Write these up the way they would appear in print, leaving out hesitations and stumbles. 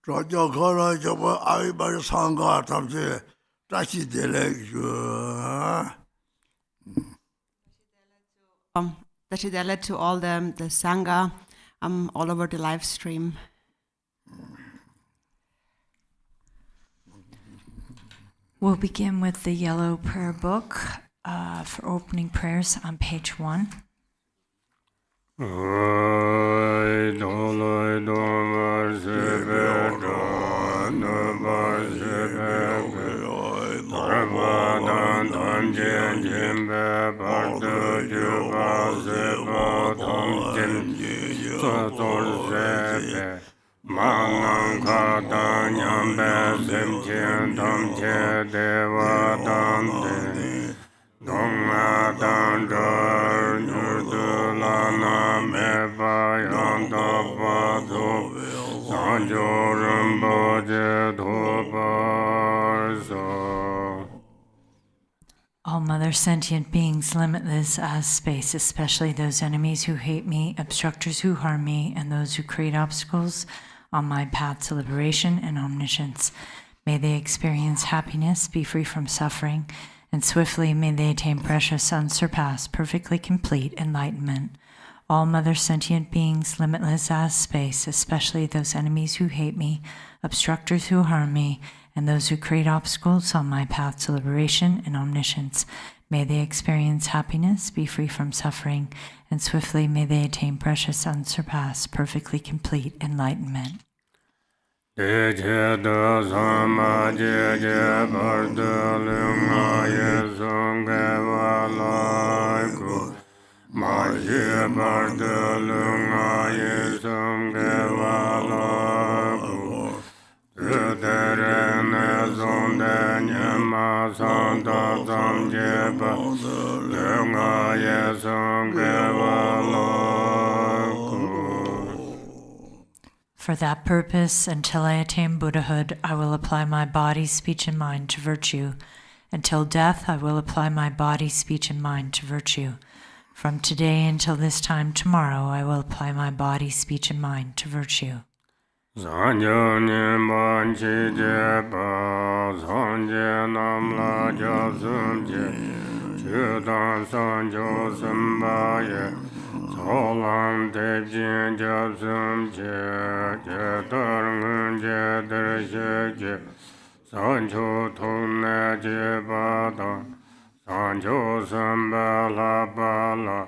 저저 걸어 저거 아이발 상가 탐지 다시 되래죠. That is led to all the Sangha all over the live stream. We'll begin with the yellow prayer book for opening prayers on page 1. Manang kata nyambe simchen tamche dewa dante Donga danjar nyurdu lana meba yanta padu Sanjo rinpoche dhuparso. All mother sentient beings, limitless as space, especially those enemies who hate me, obstructors who harm me, and those who create obstacles on my path to liberation and omniscience. May they experience happiness, be free from suffering, and swiftly may they attain precious, unsurpassed, perfectly complete enlightenment. All mother sentient beings, limitless as space, especially those enemies who hate me, obstructors who harm me, and those who create obstacles on my path to liberation and omniscience. May they experience happiness, be free from suffering, and swiftly may they attain precious, unsurpassed, perfectly complete enlightenment. For that purpose, until I attain Buddhahood, I will apply my body, speech, and mind to virtue. Until death, I will apply my body, speech, and mind to virtue. From today until this time tomorrow, I will apply my body, speech, and mind to virtue. Solang Devjin Japsum Je, Jetarngun Je Dershe Je, Sancho Tunne Je Bada, Sancho Sambala Bala,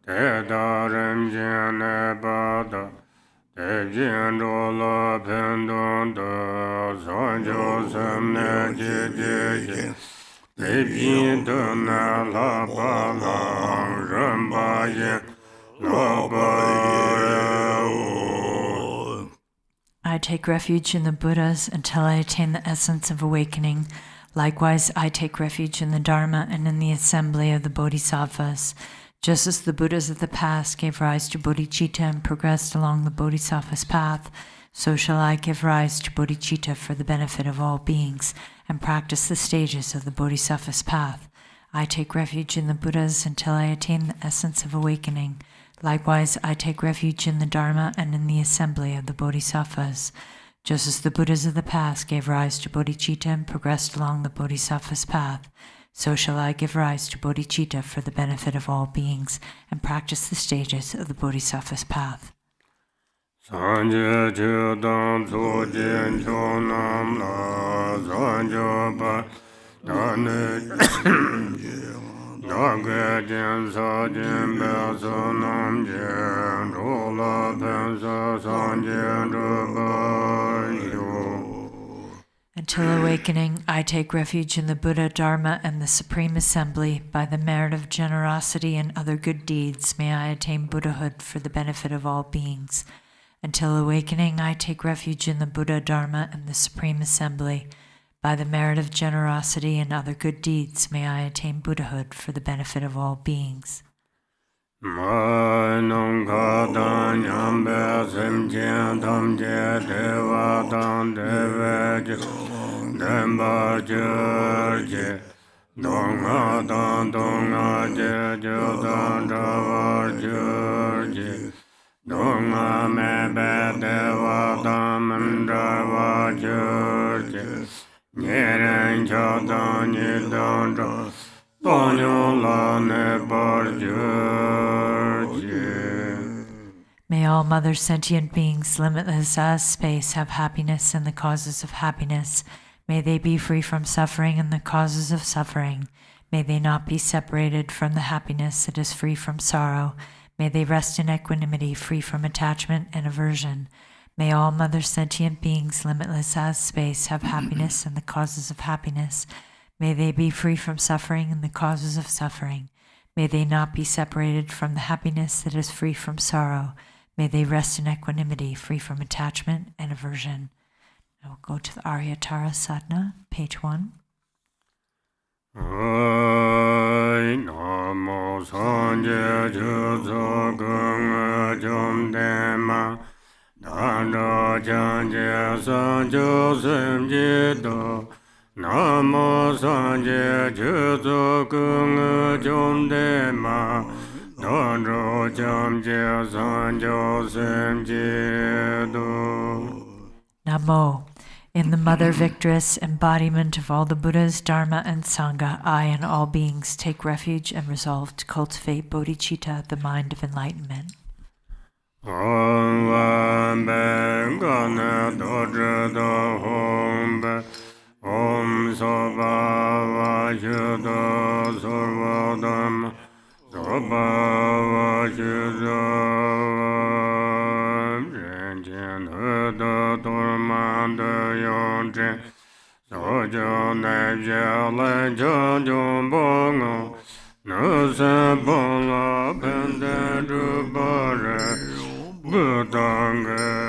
Tedarim Jene Bada, Devjin Rola Pendonda, Sancho Samne Je Je, Devjin Tunne La Bala, Ramba Je, I take refuge in the Buddhas until I attain the essence of awakening. Likewise, I take refuge in the Dharma and in the assembly of the Bodhisattvas. Just as the Buddhas of the past gave rise to bodhicitta and progressed along the Bodhisattva's path, so shall I give rise to bodhicitta for the benefit of all beings and practice the stages of the Bodhisattva's path. I take refuge in the Buddhas until I attain the essence of awakening. Likewise, I take refuge in the Dharma and in the assembly of the Bodhisattvas. Just as the Buddhas of the past gave rise to bodhicitta and progressed along the Bodhisattva's path, so shall I give rise to bodhicitta for the benefit of all beings and practice the stages of the Bodhisattva's path. Until awakening, I take refuge in the Buddha, Dharma, and the Supreme Assembly. By the merit of generosity and other good deeds, may I attain Buddhahood for the benefit of all beings. Until awakening, I take refuge in the Buddha, Dharma, and the Supreme Assembly. By the merit of generosity and other good deeds, may I attain Buddhahood for the benefit of all beings. Dunga me be deva dam drava churche. Nyeren cha dan ni dan cha. Tonyo la ne bar churche. May all mother sentient beings, limitless as space, have happiness and the causes of happiness. May they be free from suffering and the causes of suffering. May they not be separated from the happiness that is free from sorrow. May they rest in equanimity, free from attachment and aversion. May all mother sentient beings, limitless as space, have happiness and the causes of happiness. May they be free from suffering and the causes of suffering. May they not be separated from the happiness that is free from sorrow. May they rest in equanimity, free from attachment and aversion. Now we'll go to the Aryatara Sadhana, page 1. Namo Sanje Jutsu Gung Jum Dema Danda Janje Sanjo Sem Jido Namo Sanje Jutsu Gung Jum Dema Danda Janje Sanjo Sem Jido. Namo. In the Mother Victress, embodiment of all the Buddhas, Dharma, and Sangha, I and all beings take refuge and resolve to cultivate bodhicitta, the mind of enlightenment. Om Vambe Gana Dorje Do Hombe Om Soba Vashuddha Sarvadam Soba Vashuddha Rinchen Heda Tormanda Yonchen Sojo Nebje Lejo Jumbongo Nusa Bola Pende Drupare Buddhanga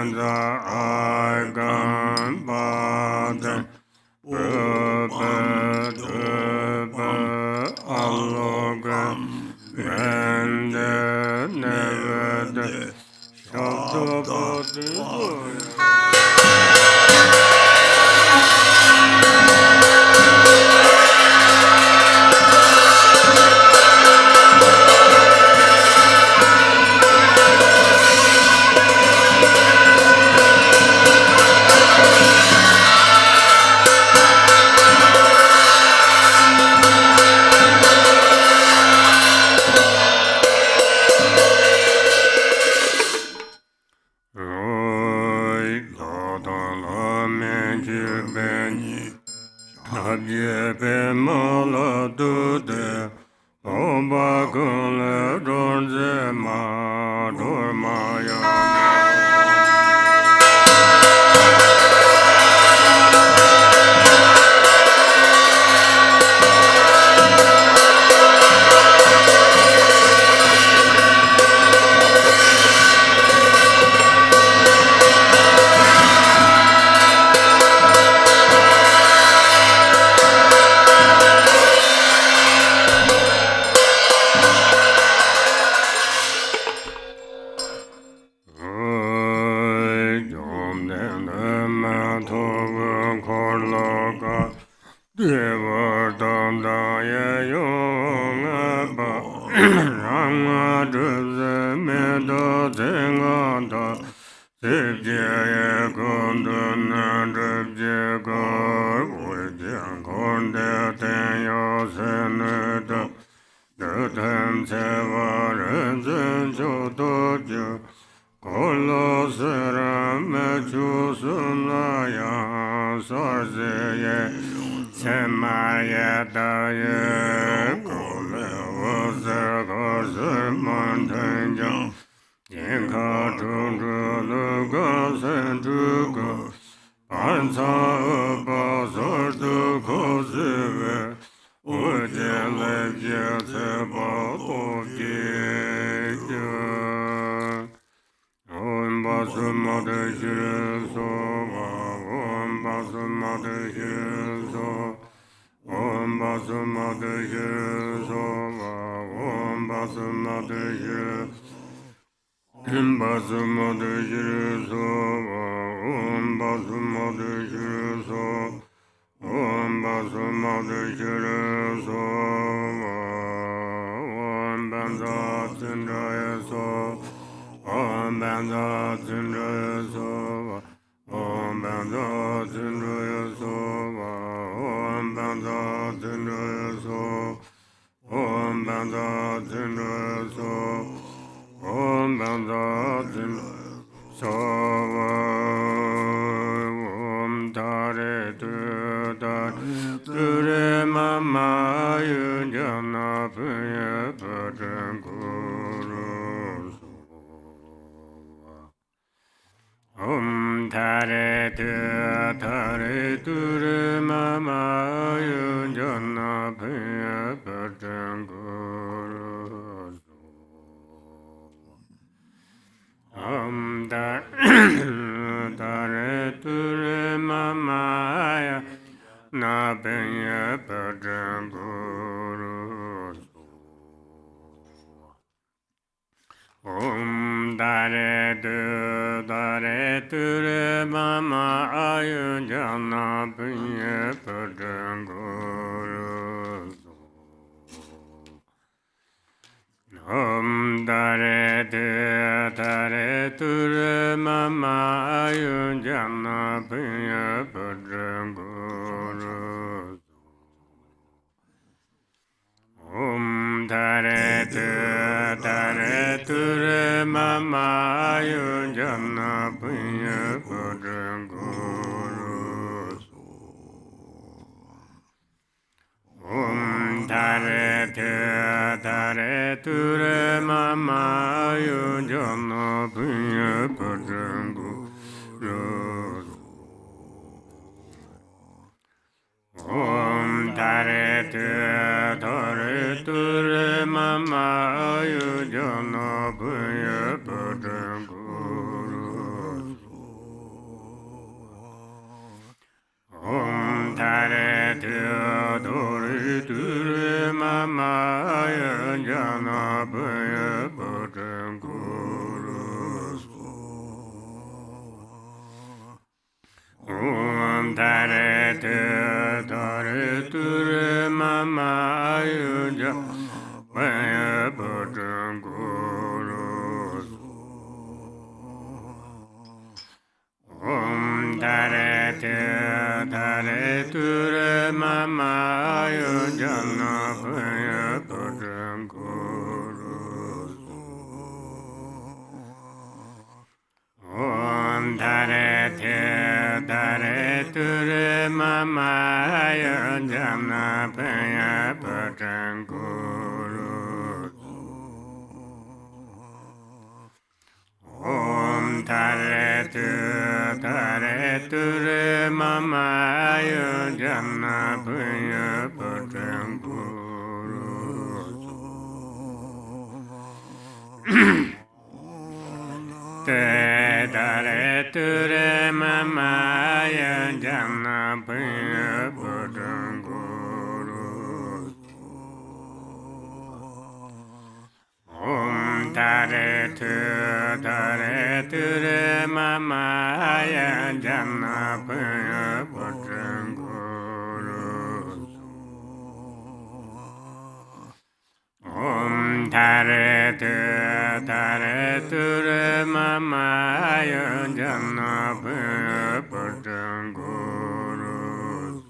Manza Agan Bade Bebe Allogan Rende Nevede Shabda Tare te tare ture mama yuja Vaya Bhutang Guru Tare te tare ture mama yujana Vaya Bhutang Guru Tare te tare ture mama yujana Vaya Bhutang Guru Tare ture mama yujana Vaya Bhutang Guru Te tare ture mama yujana Vaya Bhutang Guru Tare ture mama yujana Vaya Bhutang Guru Tare ture mama yujana Vaya Bhutang Guru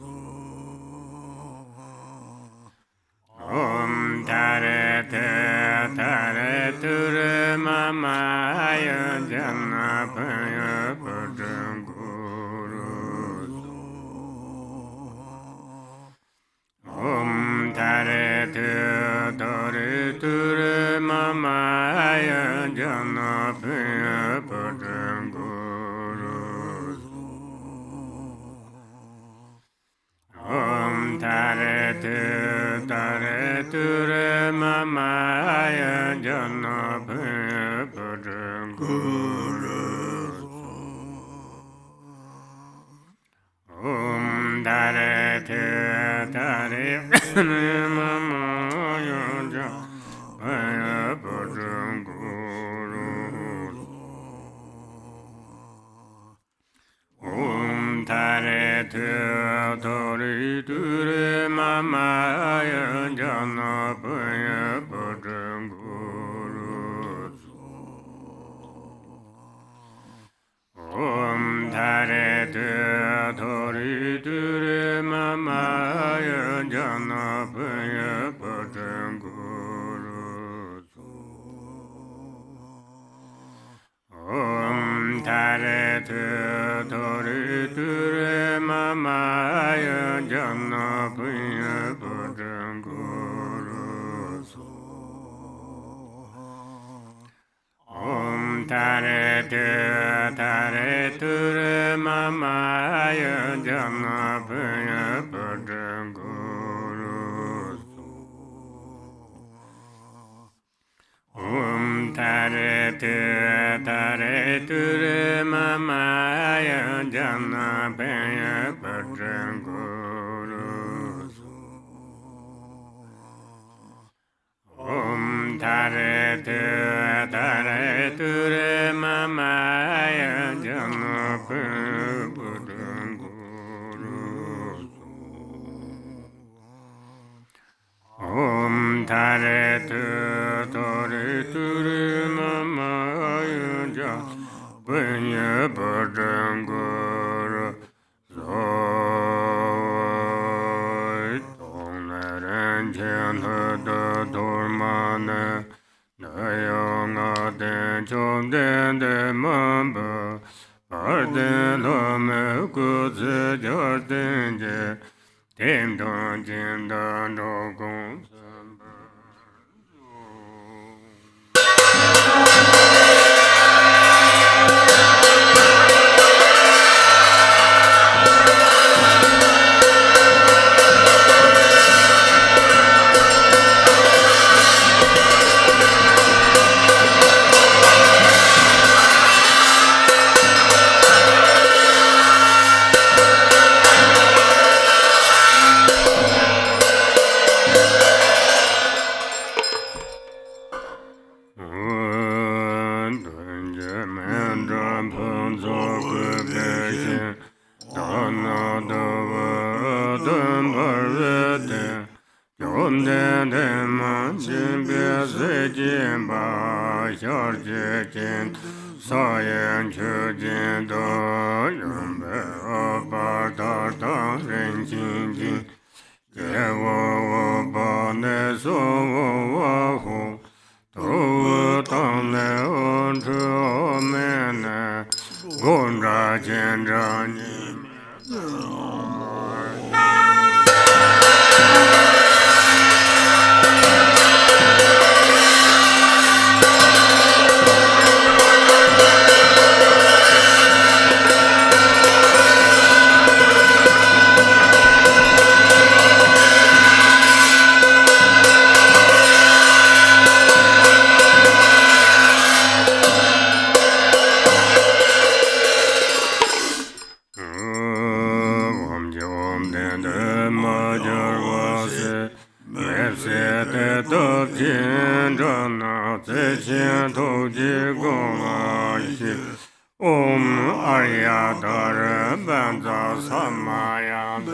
Tare ture mama yujana Vaya Bhutang Guru Tare ture mama yujana Vaya Bhutang Guru Tare ture mama yujana Vaya Bhutang Guru Tare mama yujana Vaya Bhutang Guru Tare ture mama yujana Vaya Bhutang Guru Tare ture mama yujana Vaya Bhutang Guru Tare ture mama yujana Vaya Bhutang Guru Tare ture mama yujana Vaya Bhutang Guru Tare ture mama yujana Vaya Bhutang Guru Tare ture mama yujana Vaya Bhutang Guru Tare ture mama yujana Vaya Bhutang Guru Zoi Tong Rinchen Hada Dormane Dayong Aden Chom Den De Mamba Arden Lame Kutse Jarden Je Tim Don Jin Dan Dogong Om den den man jin bia se jin ba xiao jie jin sa yan chu jin do yun be o ba da da ren jin jin ye wo wo ba ne so wo wo hu do wo tang ne on chu o me ne gon ra jian ra ni Om Arya Dara Banda Samaya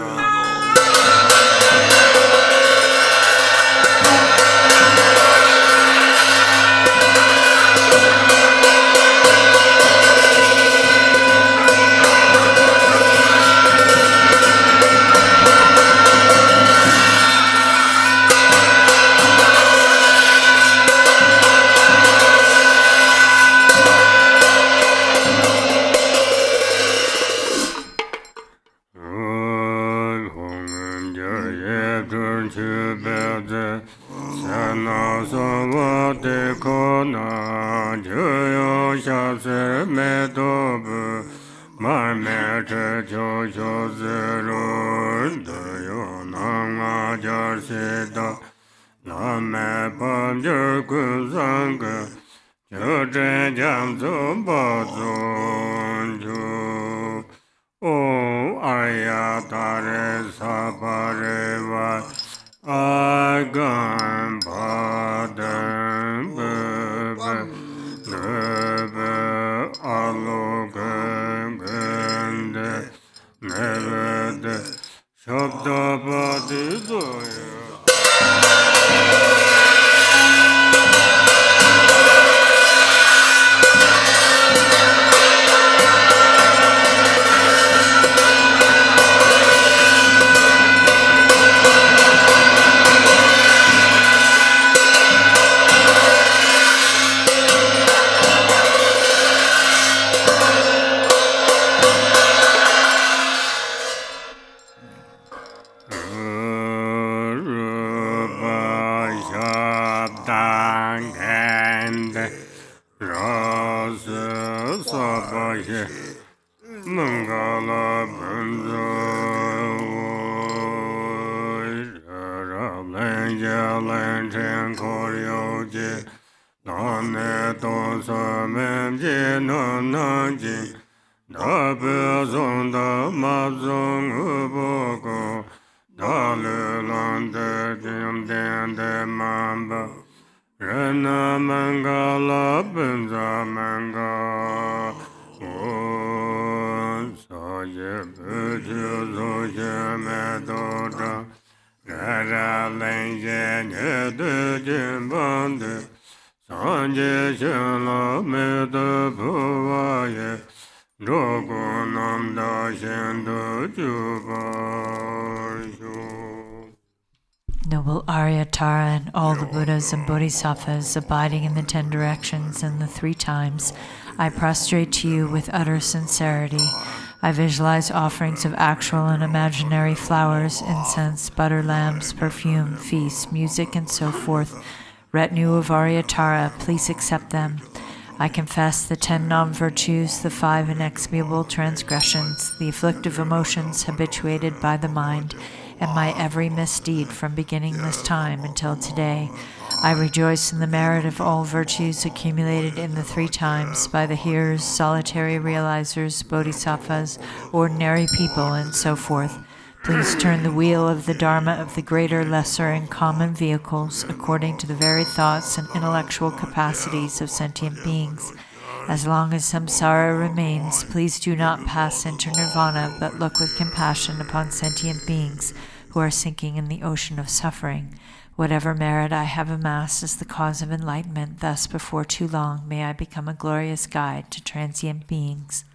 Noble Aryatara and all the Buddhas and Bodhisattvas abiding in the 10 directions and the 3 times, I prostrate to you with utter sincerity. I visualize offerings of actual and imaginary flowers, incense, butter lamps, perfume, feasts, music, and so forth. Retinue of Aryatara, please accept them. I confess the 10 non-virtues, the 5 inexpiable transgressions, the afflictive emotions habituated by the mind, and my every misdeed from beginning this time until today. I rejoice in the merit of all virtues accumulated in the 3 times by the hearers, solitary realizers, bodhisattvas, ordinary people, and so forth. Please turn the wheel of the Dharma of the greater, lesser, and common vehicles according to the very thoughts and intellectual capacities of sentient beings. As long as samsara remains, please do not pass into nirvana, but look with compassion upon sentient beings who are sinking in the ocean of suffering. Whatever merit I have amassed as the cause of enlightenment, thus before too long may I become a glorious guide to transient beings.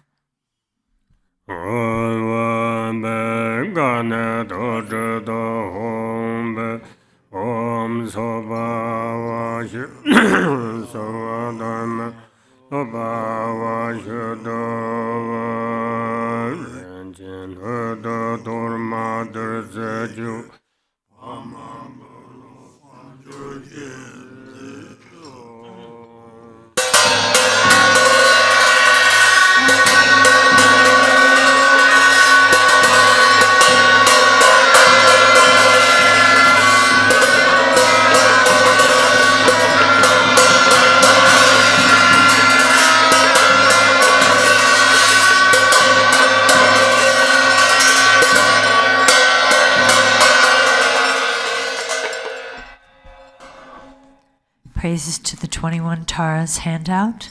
Praises to the 21 Taras handout.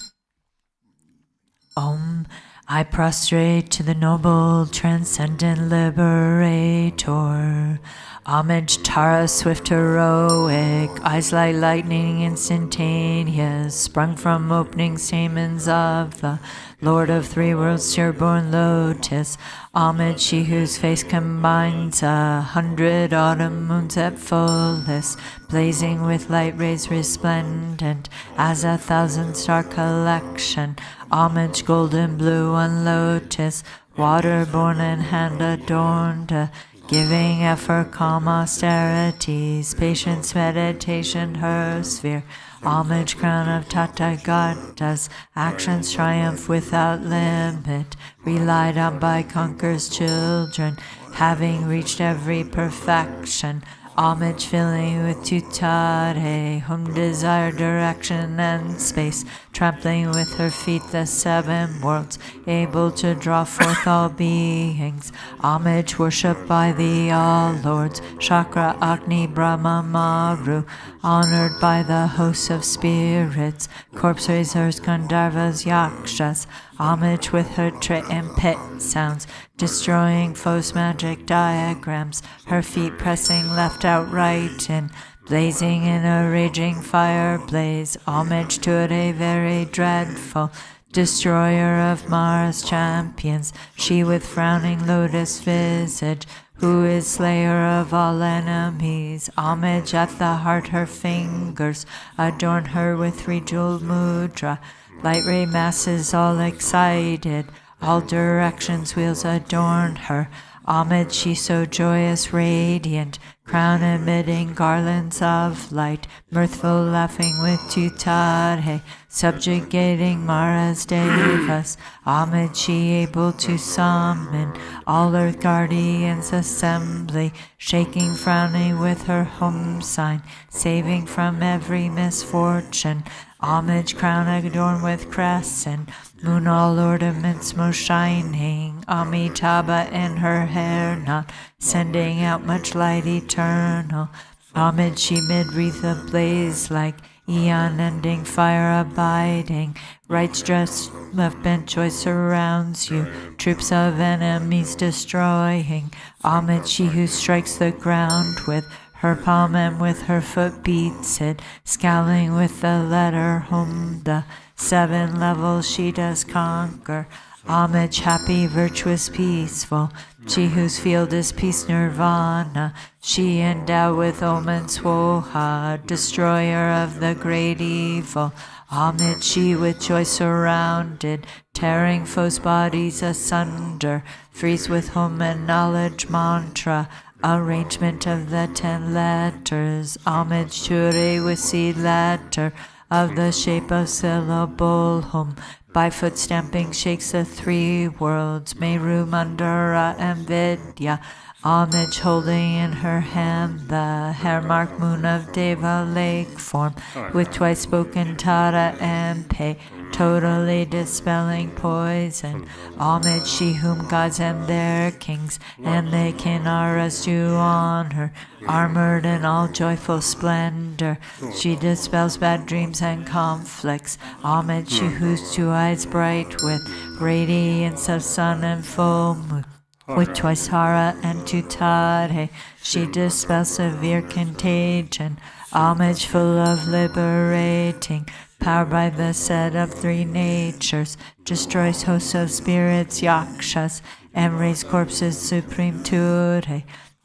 Om. I prostrate to the noble, transcendent liberator. Homage, Tara, swift, heroic, eyes like lightning, instantaneous, sprung from opening stamens of the Lord of three worlds, pure-born lotus. Homage, she whose face combines 100 autumn moons at fullest, blazing with light rays resplendent as a 1,000-star collection. Homage, golden blue on lotus, water-born and hand-adorned, giving effort, calm austerities, patience, meditation, her sphere. Homage, crown of Tathagatas, actions triumph without limit, relied on by conquerors' children, having reached every perfection. Homage, filling with tutare, whom desire direction and space, trampling with her feet the 7 worlds, able to draw forth all beings. Homage, worshipped by the all-lords, Chakra, Agni, Brahma, Maru, honored by the hosts of spirits, corpse raisers, Gandharvas, Yakshas. Homage with her trumpet sounds, destroying foes' magic diagrams, her feet pressing left out right in, blazing in a raging fire blaze. Homage to a very dreadful destroyer of Mara's champions, she with frowning lotus visage, who is slayer of all enemies. Homage at the heart, her fingers adorn her with 3-jeweled mudra. Light ray masses all excited, all directions wheels adorn her. Homage, she so joyous, radiant, crown emitting garlands of light, mirthful laughing with tutare, subjugating Mara's devas. Homage, she able to summon all earth guardians assembly, shaking, frowning with her home sign, saving from every misfortune. Homage, crown adorned with crescent, moon all ornaments most shining, Amitabha in her hair knot, sending out much light eternal. Homage, she mid-wreath ablaze like eon-ending fire abiding, right's dress of bent choice surrounds you, troops of enemies destroying. Homage, she who strikes the ground with her palm and with her foot beats it, scowling with the letter Hum. The 7 levels she does conquer. Homage, happy, virtuous, peaceful, she whose field is peace nirvana. She endowed with omen swoha, destroyer of the great evil. Homage, she with joy surrounded, tearing foes' bodies asunder, frees with home and knowledge mantra, arrangement of the 10 letters. Homage, chure with seed letter, of the shape of syllable hum, by foot stamping shakes the 3 worlds, Meru, Mandara, and Vidya. Homage, holding in her hand the hair-marked moon of Deva lake form, with twice spoken Tara and Pe, totally dispelling poison. Homage, she whom gods and their kings and the Kinnaras do honor, armored in all joyful splendor. She dispels bad dreams and conflicts. Homage, she whose 2 eyes bright with radiance of sun and full moon, with Twaisara and Tutare. She dispels severe contagion, homage full of liberating, powered by the set of three natures, destroys hosts of spirits, yakshas, and raise corpses supreme ture.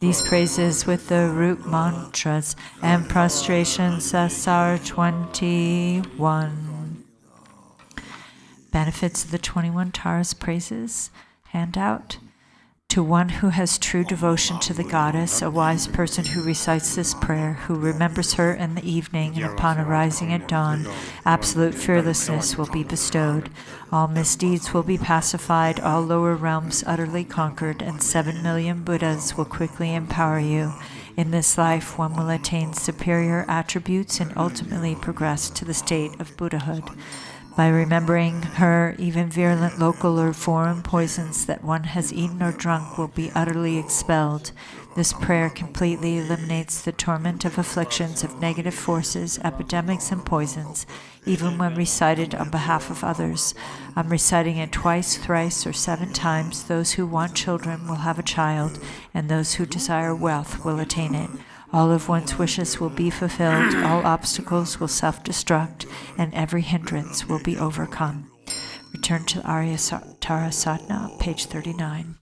These praises with the root mantras and prostrations thus are 21. Benefits of the 21 Taras praises. Handout. To one who has true devotion to the goddess, a wise person who recites this prayer, who remembers her in the evening and upon arising at dawn, absolute fearlessness will be bestowed. All misdeeds will be pacified, all lower realms utterly conquered, and 7 million Buddhas will quickly empower you. In this life, one will attain superior attributes and ultimately progress to the state of Buddhahood. By remembering her, even virulent local or foreign poisons that one has eaten or drunk will be utterly expelled. This prayer completely eliminates the torment of afflictions of negative forces, epidemics, and poisons, even when recited on behalf of others. I'm reciting it twice, thrice, or 7 times. Those who want children will have a child, and those who desire wealth will attain it. All of one's wishes will be fulfilled, all obstacles will self-destruct, and every hindrance will be overcome. Return to Arya Tara Sadhana, page 39.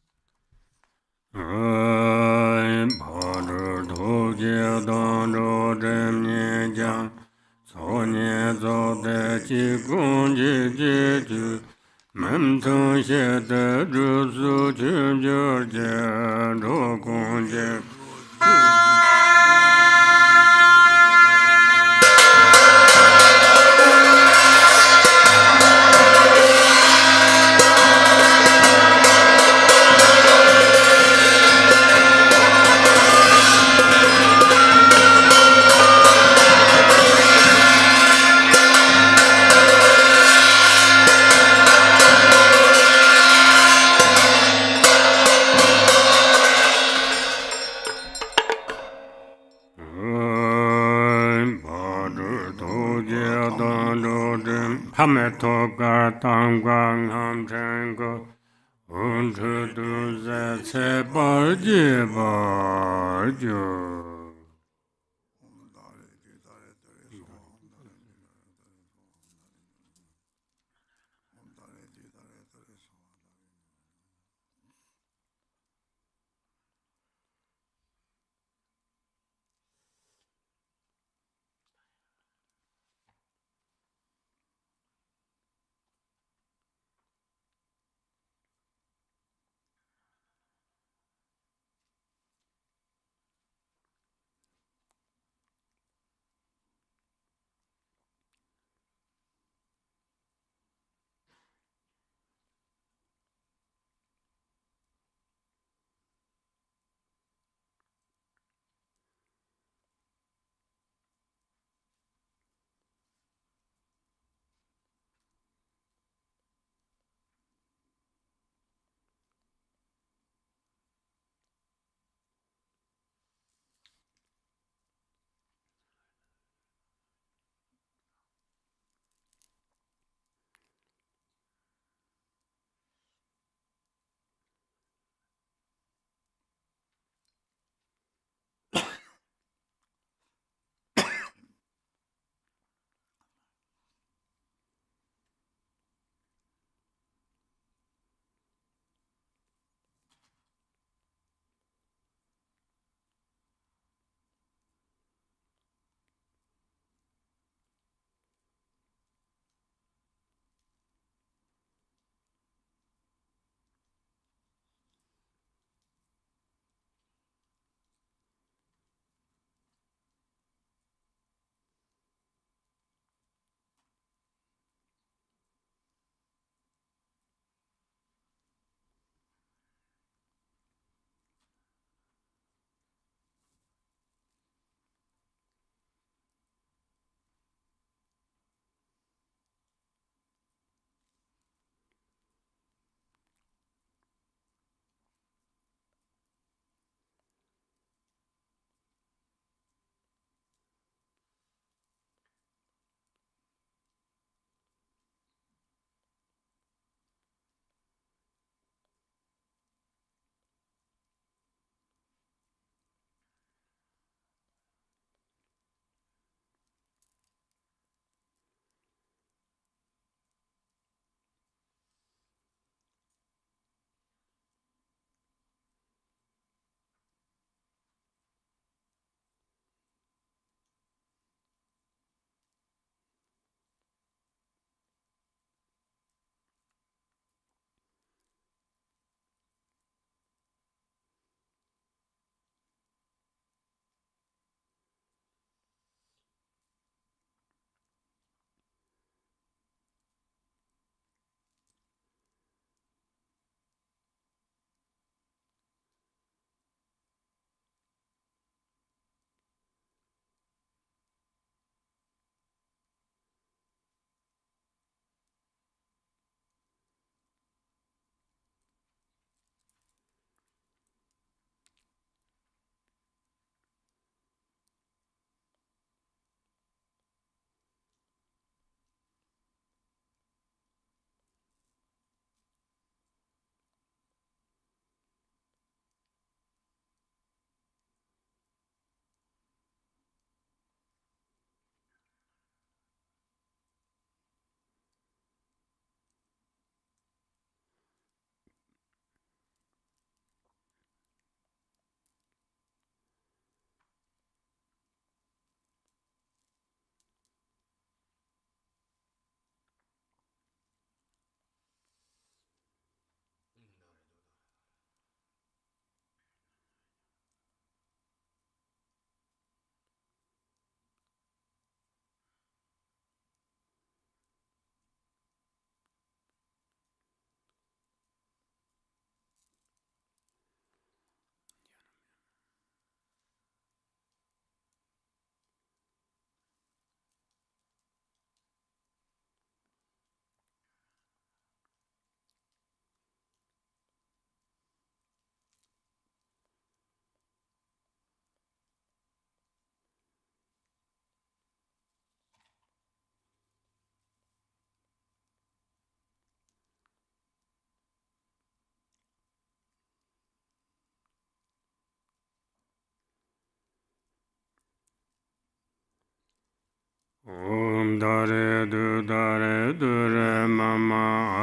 Om dare dure mama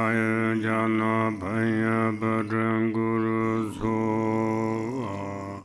aya jana bhaya bhadran guru so.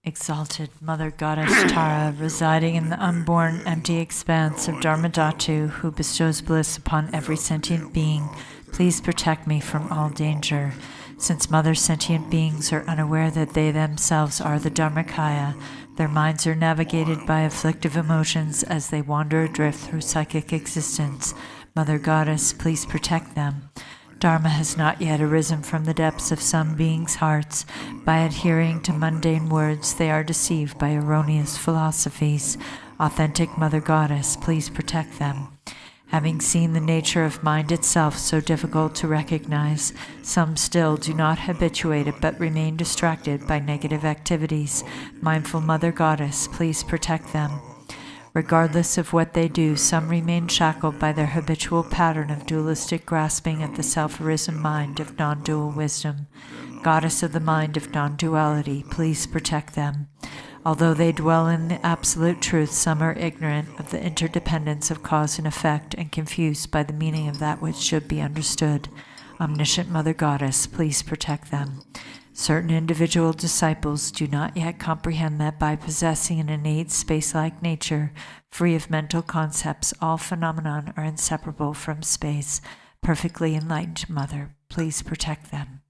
Exalted Mother Goddess Tara, residing in the unborn, empty expanse of Dharmadhatu, who bestows bliss upon every sentient being, please protect me from all danger. Since Mother sentient beings are unaware that they themselves are the Dharmakaya, their minds are navigated by afflictive emotions as they wander adrift through psychic existence. Mother Goddess, please protect them. Dharma has not yet arisen from the depths of some beings' hearts. By adhering to mundane words, they are deceived by erroneous philosophies. Authentic Mother Goddess, please protect them. Having seen the nature of mind itself so difficult to recognize, some still do not habituate it but remain distracted by negative activities. Mindful Mother Goddess, please protect them. Regardless of what they do, some remain shackled by their habitual pattern of dualistic grasping at the self-arisen mind of non-dual wisdom. Goddess of the mind of non-duality, please protect them. Although they dwell in the absolute truth, some are ignorant of the interdependence of cause and effect and confused by the meaning of that which should be understood. Omniscient Mother Goddess, please protect them. Certain individual disciples do not yet comprehend that by possessing an innate space-like nature, free of mental concepts, all phenomena are inseparable from space. Perfectly enlightened Mother, please protect them.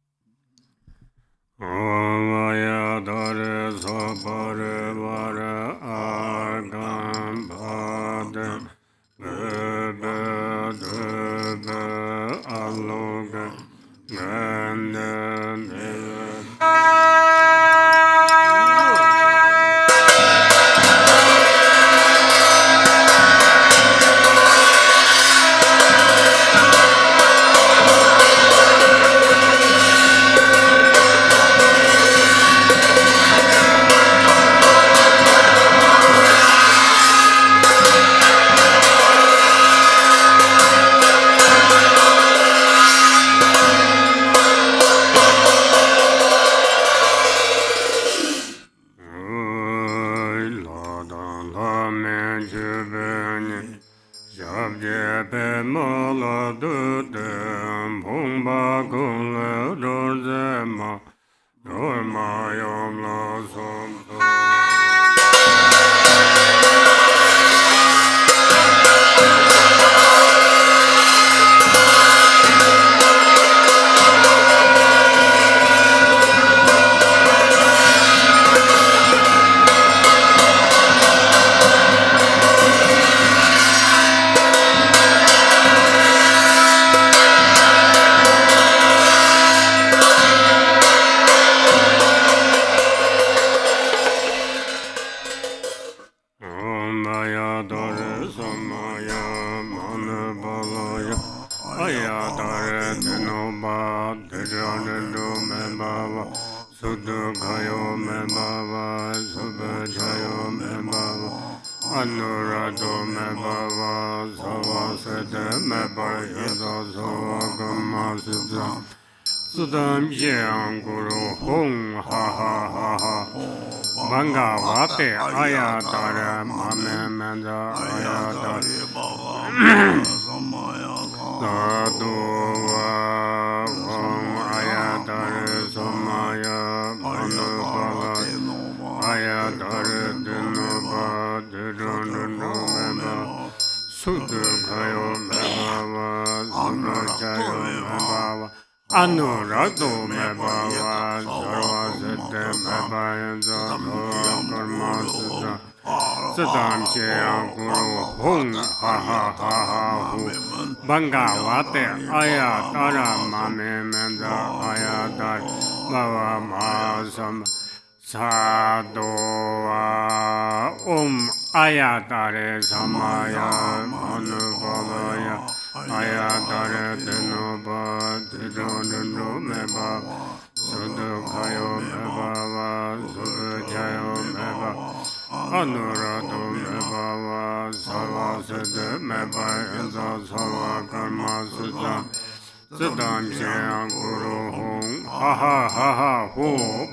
Siddham Shen Guru Hong Ha Ha Ha Ha Hu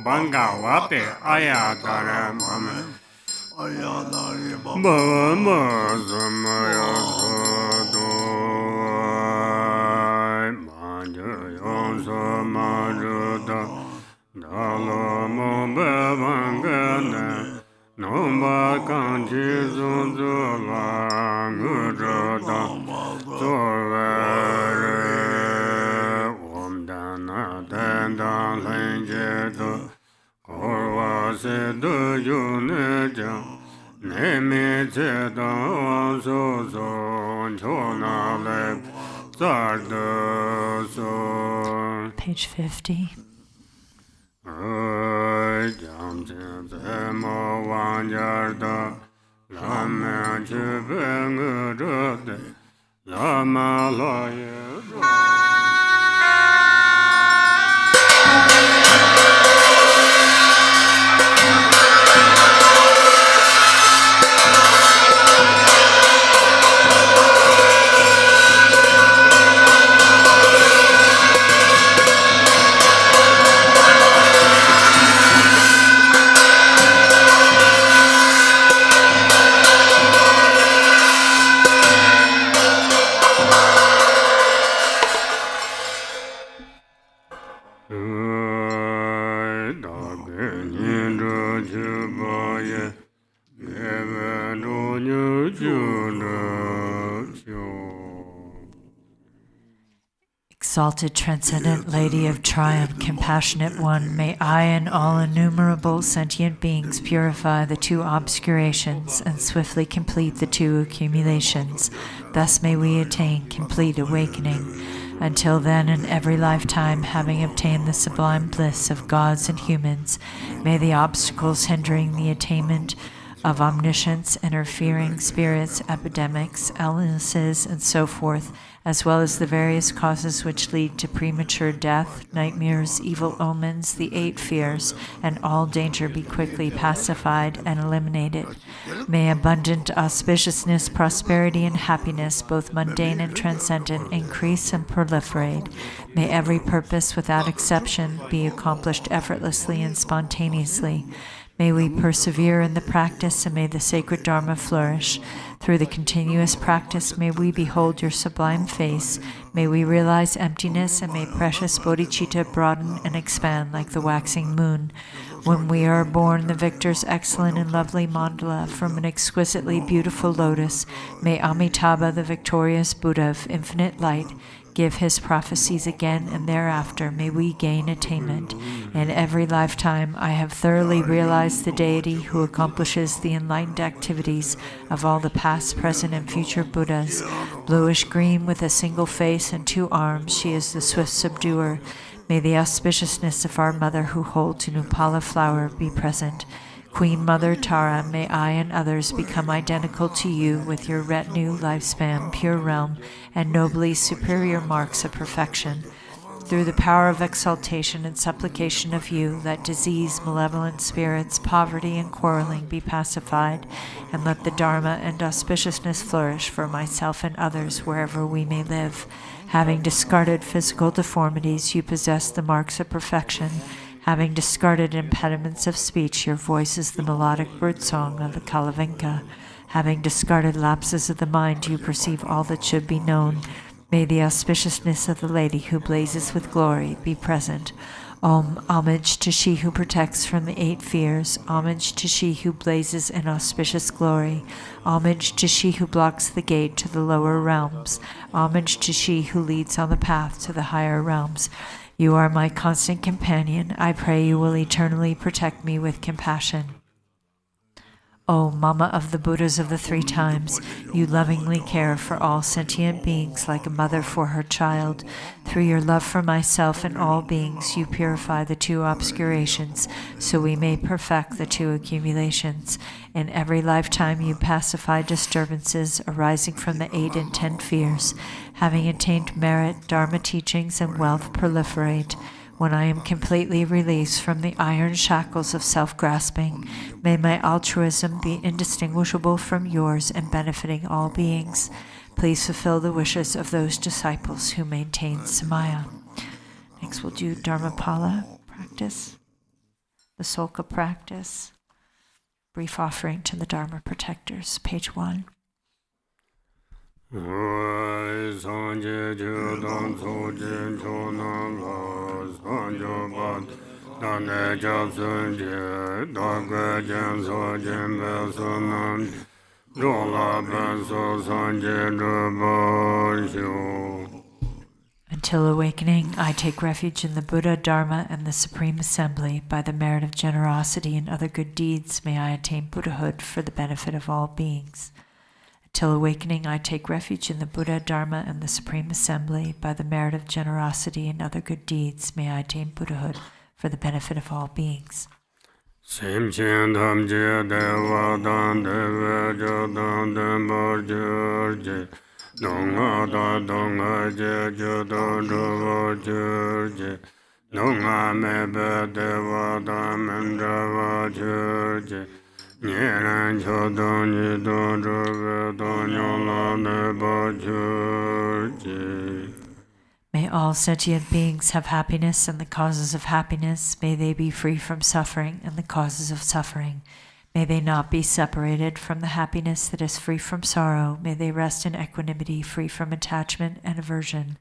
Banga Wate Ayatare Mame Bhava Samaya Sodo Manjayon Samajuda Dalamo Bhavangana Nomba Kanchi Sunzula Gujada Sorvare Om Dana Tendan Lenjedo Korva Sedu Yuneja Nemi Chedan Soso Chona Lep Sardo So Page 50. Jam Mo Wanjarda Lama Chubengurode Lama Loye Exalted, transcendent Lady of Triumph, compassionate one, may I and all innumerable sentient beings purify the two obscurations and swiftly complete the two accumulations. Thus may we attain complete awakening. Until then, in every lifetime, having obtained the sublime bliss of gods and humans, may the obstacles hindering the attainment of omniscience, interfering spirits, epidemics, illnesses, and so forth, as well as the various causes which lead to premature death, nightmares, evil omens, the 8 fears, and all danger be quickly pacified and eliminated. May abundant auspiciousness, prosperity, and happiness, both mundane and transcendent, increase and proliferate. May every purpose, without exception, be accomplished effortlessly and spontaneously. May we persevere in the practice, and may the sacred Dharma flourish. Through the continuous practice, may we behold your sublime face. May we realize emptiness, and may precious bodhicitta broaden and expand like the waxing moon. When we are born, the victor's excellent and lovely mandala from an exquisitely beautiful lotus, may Amitabha, the victorious Buddha of infinite light, give his prophecies again, and thereafter may we gain attainment. In every lifetime I have thoroughly realized the deity who accomplishes the enlightened activities of all the past, present, and future Buddhas. Bluish-green with a single face and 2 arms, she is the swift subduer. May the auspiciousness of our mother who holds an upala flower be present. Queen Mother Tara, may I and others become identical to you with your retinue, lifespan, pure realm, and nobly superior marks of perfection. Through the power of exaltation and supplication of you, let disease, malevolent spirits, poverty, and quarreling be pacified, and let the Dharma and auspiciousness flourish for myself and others wherever we may live. Having discarded physical deformities, you possess the marks of perfection. Having discarded impediments of speech, your voice is the melodic birdsong of the Kalavinka. Having discarded lapses of the mind, you perceive all that should be known. May the auspiciousness of the lady who blazes with glory be present. Homage to she who protects from the 8 fears. Homage to she who blazes in auspicious glory. Homage to she who blocks the gate to the lower realms. Homage to she who leads on the path to the higher realms. You are my constant companion. I pray you will eternally protect me with compassion. O Mama of the Buddhas of the 3 times, you lovingly care for all sentient beings like a mother for her child. Through your love for myself and all beings, you purify the 2 obscurations, so we may perfect the 2 accumulations. In every lifetime you pacify disturbances arising from the 8 and 10 fears. Having attained merit, Dharma teachings, and wealth proliferate. When I am completely released from the iron shackles of self-grasping, may my altruism be indistinguishable from yours and benefiting all beings. Please fulfill the wishes of those disciples who maintain Samaya. Next we'll do Dharmapala practice, the Sölkha practice, brief offering to the Dharma protectors, page 1. Until awakening, I take refuge in the Buddha, Dharma, and the Supreme Assembly. By the merit of generosity and other good deeds, may I attain Buddhahood for the benefit of all beings. Until awakening, I take refuge in the Buddha, Dharma, and the Supreme Assembly. By the merit of generosity and other good deeds, may I attain Buddhahood for the benefit of all beings. May all sentient beings have happiness and the causes of happiness. May they be free from suffering and the causes of suffering. May they not be separated from the happiness that is free from sorrow. May they rest in equanimity, free from attachment and aversion.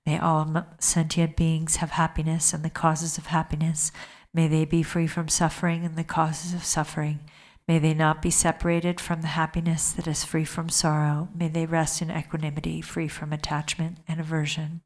May all sentient beings have happiness and the causes of happiness. May they be free from suffering and the causes of suffering. May they not be separated from the happiness that is free from sorrow. May they rest in equanimity, free from attachment and aversion.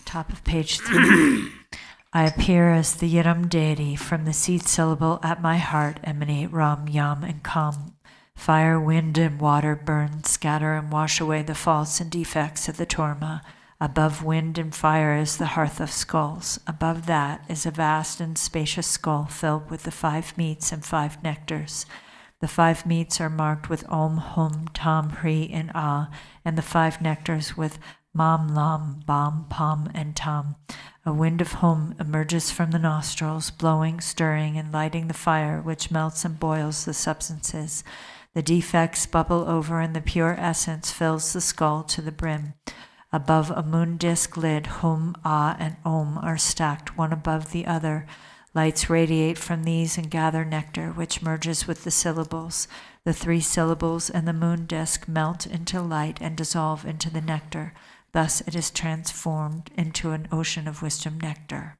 Top of page 3. I appear as the Yidam deity. From the seed syllable at my heart emanate Ram, Yam, and Kam. Fire, wind, and water burn, scatter, and wash away the faults and defects of the Torma. Above wind and fire is the hearth of skulls. Above that is a vast and spacious skull filled with the 5 meats and 5 nectars. The 5 meats are marked with Om, Hum, Tam, Hri, and Ah, and the 5 nectars with Mam, Lam, Bam, Pam, and Tam. A wind of Hum emerges from the nostrils, blowing, stirring, and lighting the fire, which melts and boils the substances. The defects bubble over, and the pure essence fills the skull to the brim. Above a moon disk lid, Hum, Ah, and Om are stacked one above the other. Lights radiate from these and gather nectar, which merges with the syllables. The 3 syllables and the moon disk melt into light and dissolve into the nectar. Thus it is transformed into an ocean of wisdom nectar.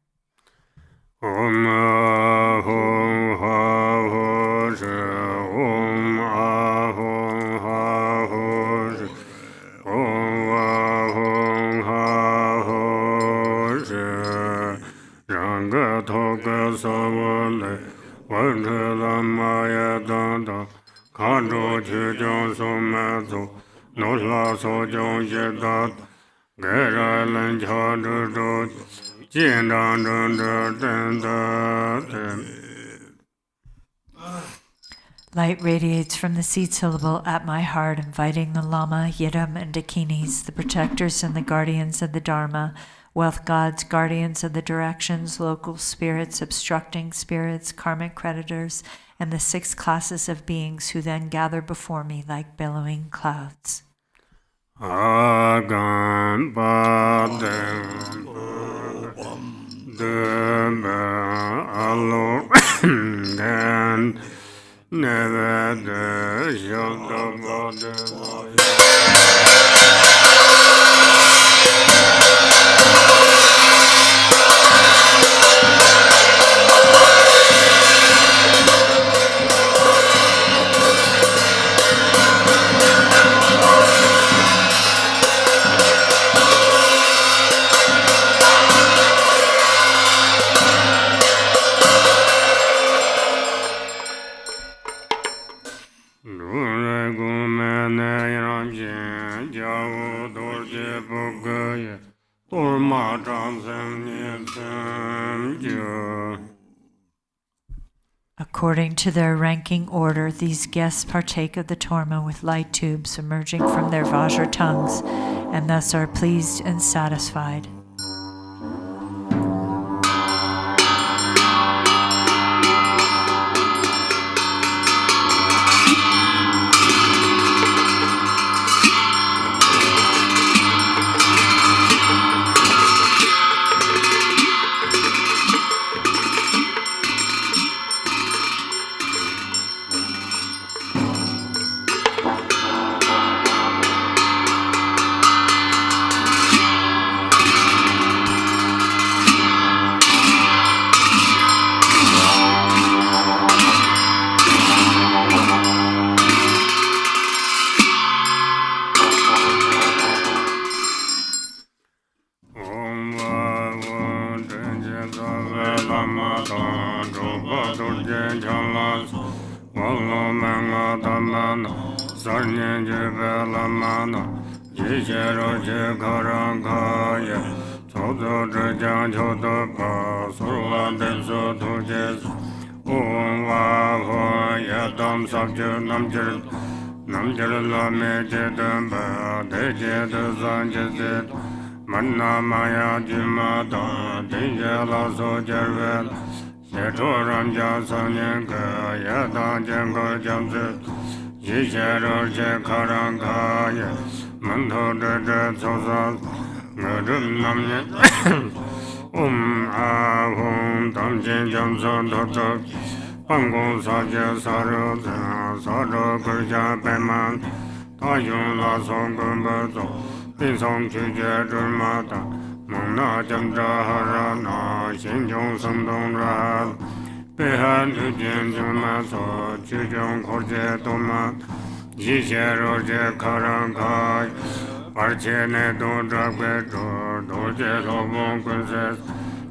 Om Ahum Ha Hosh, Om Ahum Ha Hosh, Om Ahum Ha Hosh, Ranga Thoka Savale, Vajra Lamaya Danda, Kandro Chijong Somazo, Nola Sojong Yedat, Gera Lanchadro, Light radiates from the seed syllable at my heart, inviting the Lama, Yidam, and Dakinis, the protectors and the guardians of the Dharma, wealth gods, guardians of the directions, local spirits, obstructing spirits, karmic creditors, and the 6 classes of beings who then gather before me like billowing clouds. Agam Badam Deba Alo and Never the Shot According to their ranking order, these guests partake of the torma with light tubes emerging from their Vajra tongues, and thus are pleased and satisfied. Manna Maya Jimata, Dijala Sojarvel, Yetoram Jasanyanka, Yada Janko Jamsit, Yeshe Roche Karankaya, Manto Dede Sosas, Ngadum Namye, Ahum Tamjin Jamson Totok, Pangon Saja Saro, Saro Kurja Peman, Tayun La Songumbato, Pinsong Chuje Durmata, Mona Jamja Harana, Shinjong Sundong Rahal, Behan Ujin Jumaso, Chujong Korje Tomat, Yeshe Roje Karankai, Parchene Don Dragbeto, Dorje Lobon Princess,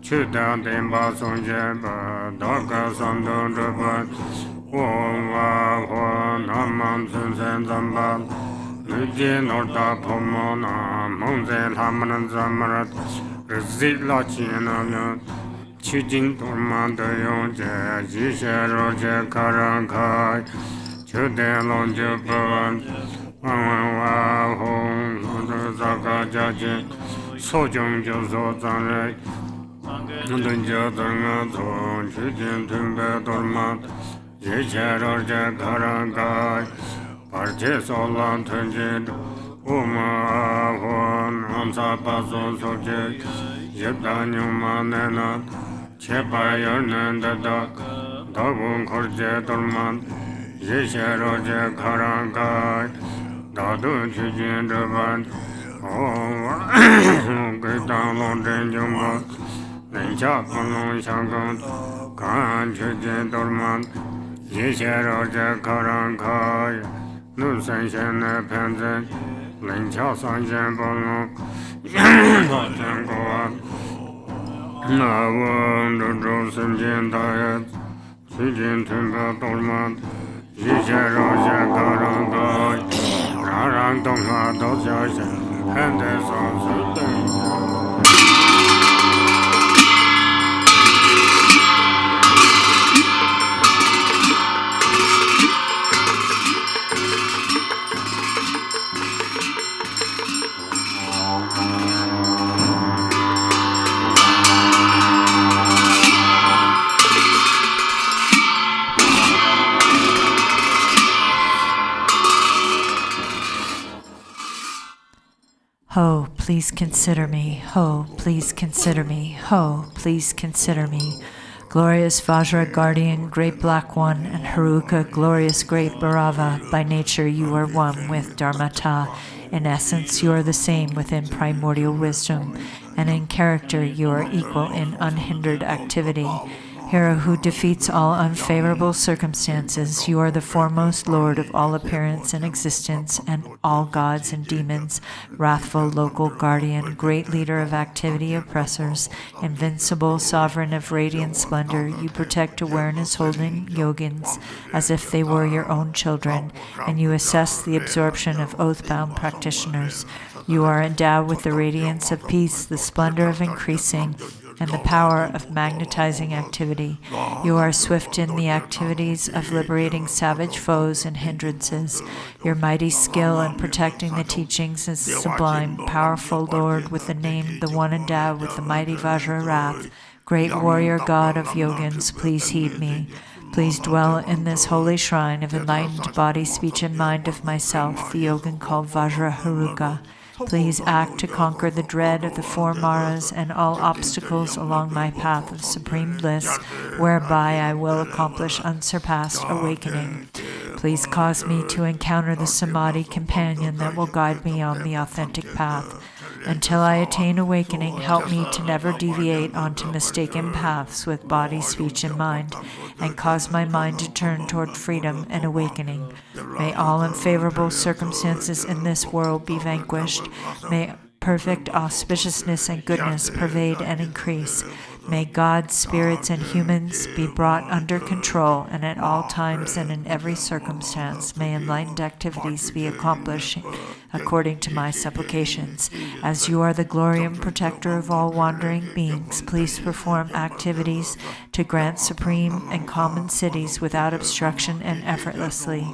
Chudan Dimba Sonjeba, Dorka Sandon Drabat, Om Va Naman Sunsen Zambat, Nujin Orta Pomona, Monze Hamanan Zamarat, Rizila China, Chujin Torman de Yonje, Yeshe Roje Karankai, Chude Lonje Pavan, Wang Hong, Zaka Jaji, Sojong Jozo Zanre, Dunja Danga, Chujin Tumbe Tormat, Yeshe Roje Karankai, Parche Solan Tenzin, Uma Hon, Amsa Pason Soje, Yedanyuma Nena, Chepa Nanda, Dabun Korje Dorman, Yeshe Roje Karankai, Dadu Chujin Draban, Oh, Gitan London Jumba, Ninja Panon Shangon, Kan Chujin Dorman, Yeshe Roje Karankai, Nu San Shen Panzen, Lin Chao San Shen Bono, Yan Goan, Na Won, the Drosen Jin Diet, Sujin Timber Dorman, Yeshe Roje Karankai, Rarang Dongha Dosha, and the Sons of Ho, please consider me. Ho, please consider me. Ho, please consider me. Glorious Vajra Guardian, Great Black One, and Haruka, Glorious Great Bhairava, by nature you are one with Dharmata. In essence, you are the same within primordial wisdom, and in character you are equal in unhindered activity. Hero who defeats all unfavorable circumstances, you are the foremost lord of all appearance and existence and all gods and demons, wrathful local guardian, great leader of activity oppressors, invincible sovereign of radiant splendor, you protect awareness holding yogins as if they were your own children, and you assess the absorption of oath-bound practitioners. You are endowed with the radiance of peace, the splendor of increasing, and the power of magnetizing activity. You are swift in the activities of liberating savage foes and hindrances. Your mighty skill in protecting the teachings is sublime, powerful Lord with the name, the one endowed with the mighty Vajra wrath. Great warrior God of yogins, please heed me. Please dwell in this holy shrine of enlightened body, speech, and mind of myself, the yogin called Vajra Haruka. Please act to conquer the dread of the four Maras and all obstacles along my path of supreme bliss, whereby I will accomplish unsurpassed awakening. Please cause me to encounter the Samadhi companion that will guide me on the authentic path. Until I attain awakening, help me to never deviate onto mistaken paths with body, speech, and mind, and cause my mind to turn toward freedom and awakening. May all unfavorable circumstances in this world be vanquished. May perfect auspiciousness and goodness pervade and increase. May God, spirits, and humans be brought under control, and at all times and in every circumstance may enlightened activities be accomplished according to my supplications. As you are the glory and protector of all wandering beings, please perform activities to grant supreme and common cities without obstruction and effortlessly.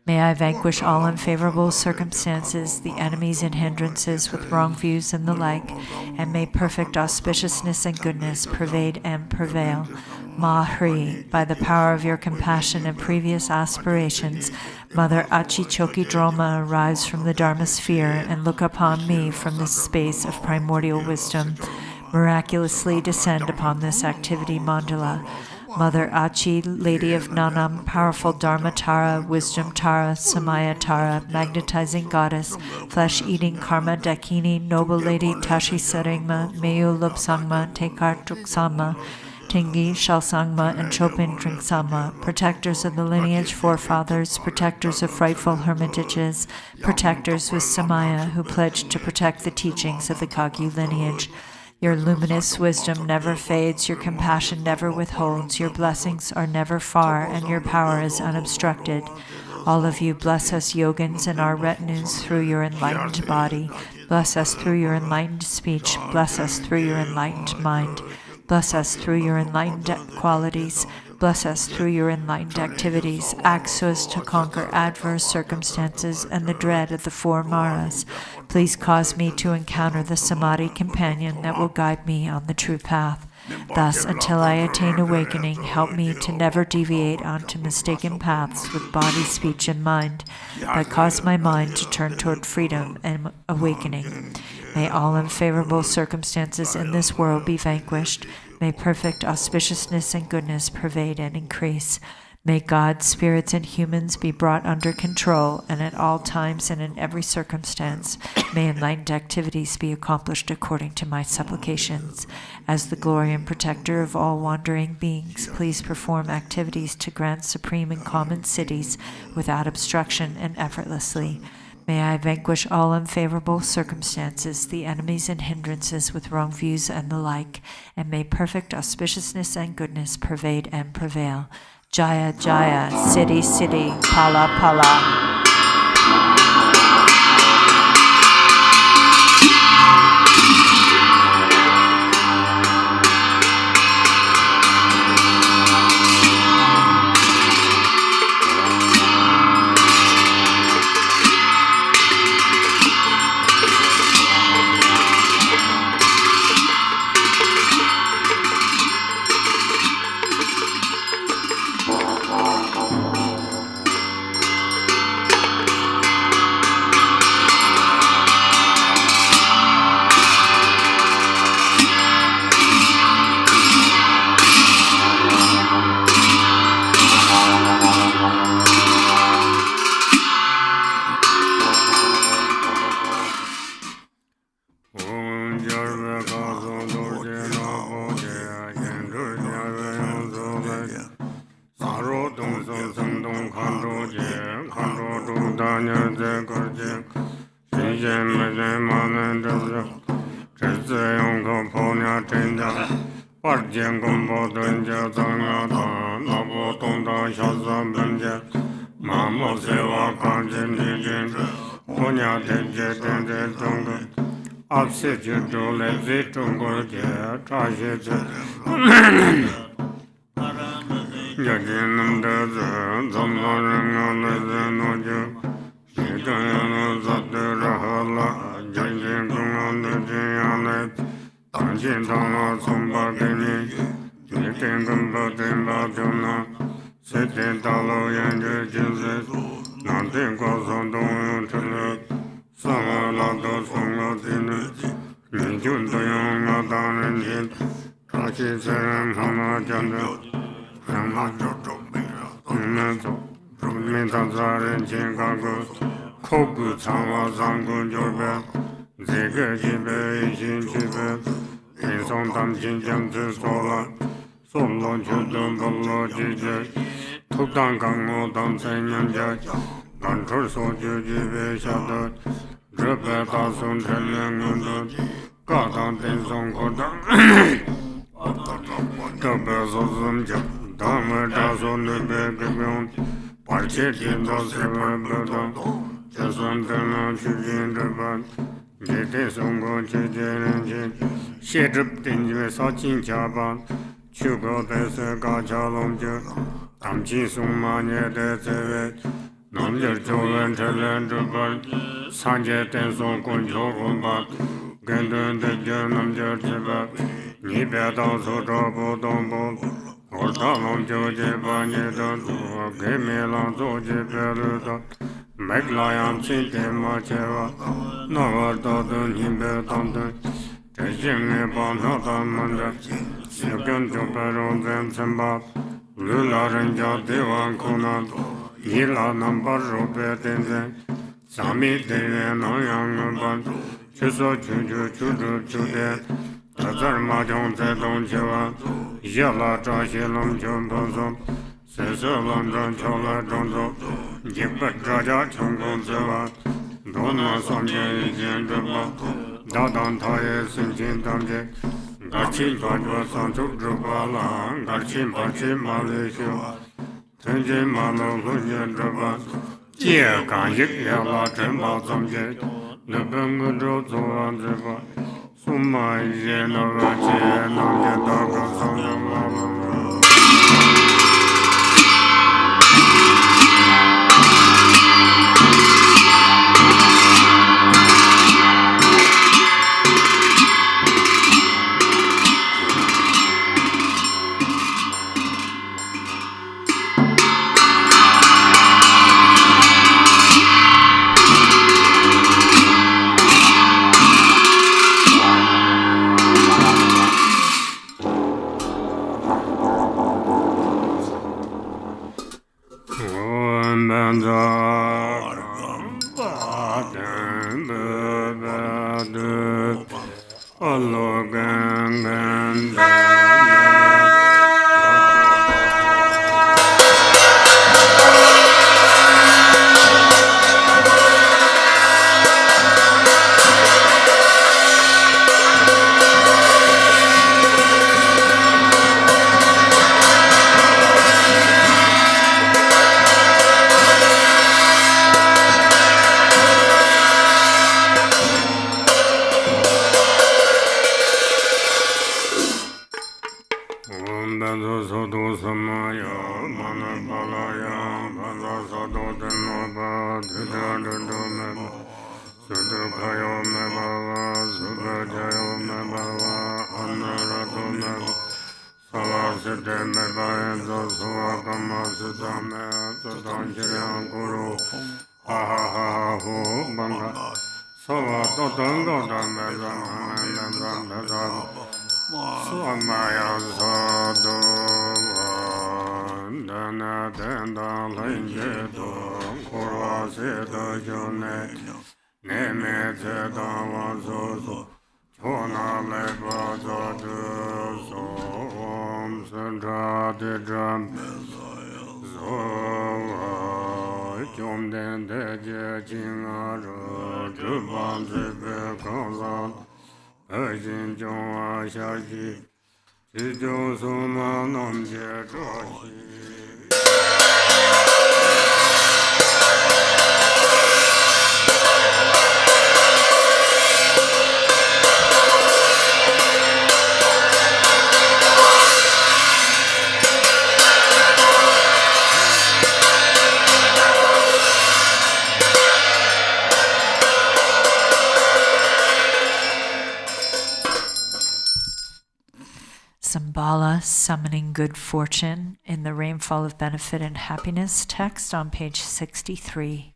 May I vanquish all unfavorable circumstances, the enemies and hindrances with wrong views and the like, and may perfect auspiciousness and goodness pervade and prevail. Mahri, by the power of your compassion and previous aspirations, Mother Achichoki Droma, arise from the Dharma sphere and look upon me from the space of primordial wisdom. Miraculously descend upon this activity mandala. Mother Achi, Lady of Nanam, powerful Dharma Tara, Wisdom Tara, Samaya Tara, magnetizing goddess, flesh-eating Karma Dakini, noble lady Tashi Saringma, Meyu Lobsangma, Tekar Truksama, Tingi, Shalsangma, and Chopin Trinksama, protectors of the lineage forefathers, protectors of frightful hermitages, protectors with Samaya who pledged to protect the teachings of the Kagyu lineage. Your luminous wisdom never fades, your compassion never withholds, your blessings are never far, and your power is unobstructed. All of you bless us yogins and our retinues through your enlightened body. Bless us through your enlightened speech. Bless us through your enlightened mind. Bless us through your enlightened qualities. Bless us through your enlightened activities. Act so as to conquer adverse circumstances and the dread of the four Maras. Please cause me to encounter the Samadhi companion that will guide me on the true path. Thus, until I attain awakening, help me to never deviate onto mistaken paths with body, speech, and mind, but cause my mind to turn toward freedom and awakening. May all unfavorable circumstances in this world be vanquished. May perfect auspiciousness and goodness pervade and increase. May God, spirits, and humans be brought under control, and at all times and in every circumstance, may enlightened activities be accomplished according to my supplications. As the glory and protector of all wandering beings, please perform activities to grant supreme and common cities without obstruction and effortlessly. May I vanquish all unfavorable circumstances, the enemies and hindrances with wrong views and the like, and may perfect auspiciousness and goodness pervade and prevail. Jaya, Jaya, Siddhi, Siddhi, Pala, Pala. abse jole ze tungo je traje je yajinam de ze zamgaran le ze no je shidayana zade rahala jajin kungan de jayane tanjin tanga somba geni jitin gamba timba jona seten talo yanje jinse nantin kwa son dong chale sama la do songa tine nijun doyong nga danen jin kashi seren hama jande hama Nazo, Meta Rinchen Gago, Kogu Tama Zangun Jorbe, Zege Jibe, Ishin Jibe, Inson Tam Jinjam Sola, Solo Chudum Bolo Jije, Tukdan Kango Tam Senyan Jaj, Gantur Soju Jibe Shado, Drepe Tasun Telen Gundu, Gadan Tenzin Kodan, Tobe Sosum Jab. Dhamma daso nube gabyon, parche tinda seva bada, jasantana chujin draban, jete songo chuje rinchen, shedrup tinjwe sachin chaban, chugo desa gacha lomje, tamchi summa nye deseve, namjar choven chalen draban, sanje tenson kuncho gombat, gendun dekje namjar cheba, nipe daso drabo dombo, Ortalam Joje Banyedan, Gemilan Zoje Peruda, Meglayan Sinte Macheva, Navartadun Himbetandan, Tejim Banhatan Manda, Yukan Joperon Zemba, Lula Renja Devan Kunan, Yila Nambar Rope Tenzin, Sami Deven Oyang Ban, Chuso Chuju Chudu Chude, Tazar Majong Zedon Cheva, Yala Trashilam Chumpazum, Sesalam Chola Jondo, Jibbat Raja Chungon Seva, Dona Sanje Jendaba, Dadan Taye Sinjin Tamje, Garchen Pajwa Sanchuk Drupala, Garchen Pachi Malaysia, Tenzin Malo Lunjendaba, Jia Kan Yik Yala Chemba Samje, Lebeng Zoan Zeba. Summa yena vache namje daga sangam summoning good fortune in the rainfall of benefit and happiness text on page 63.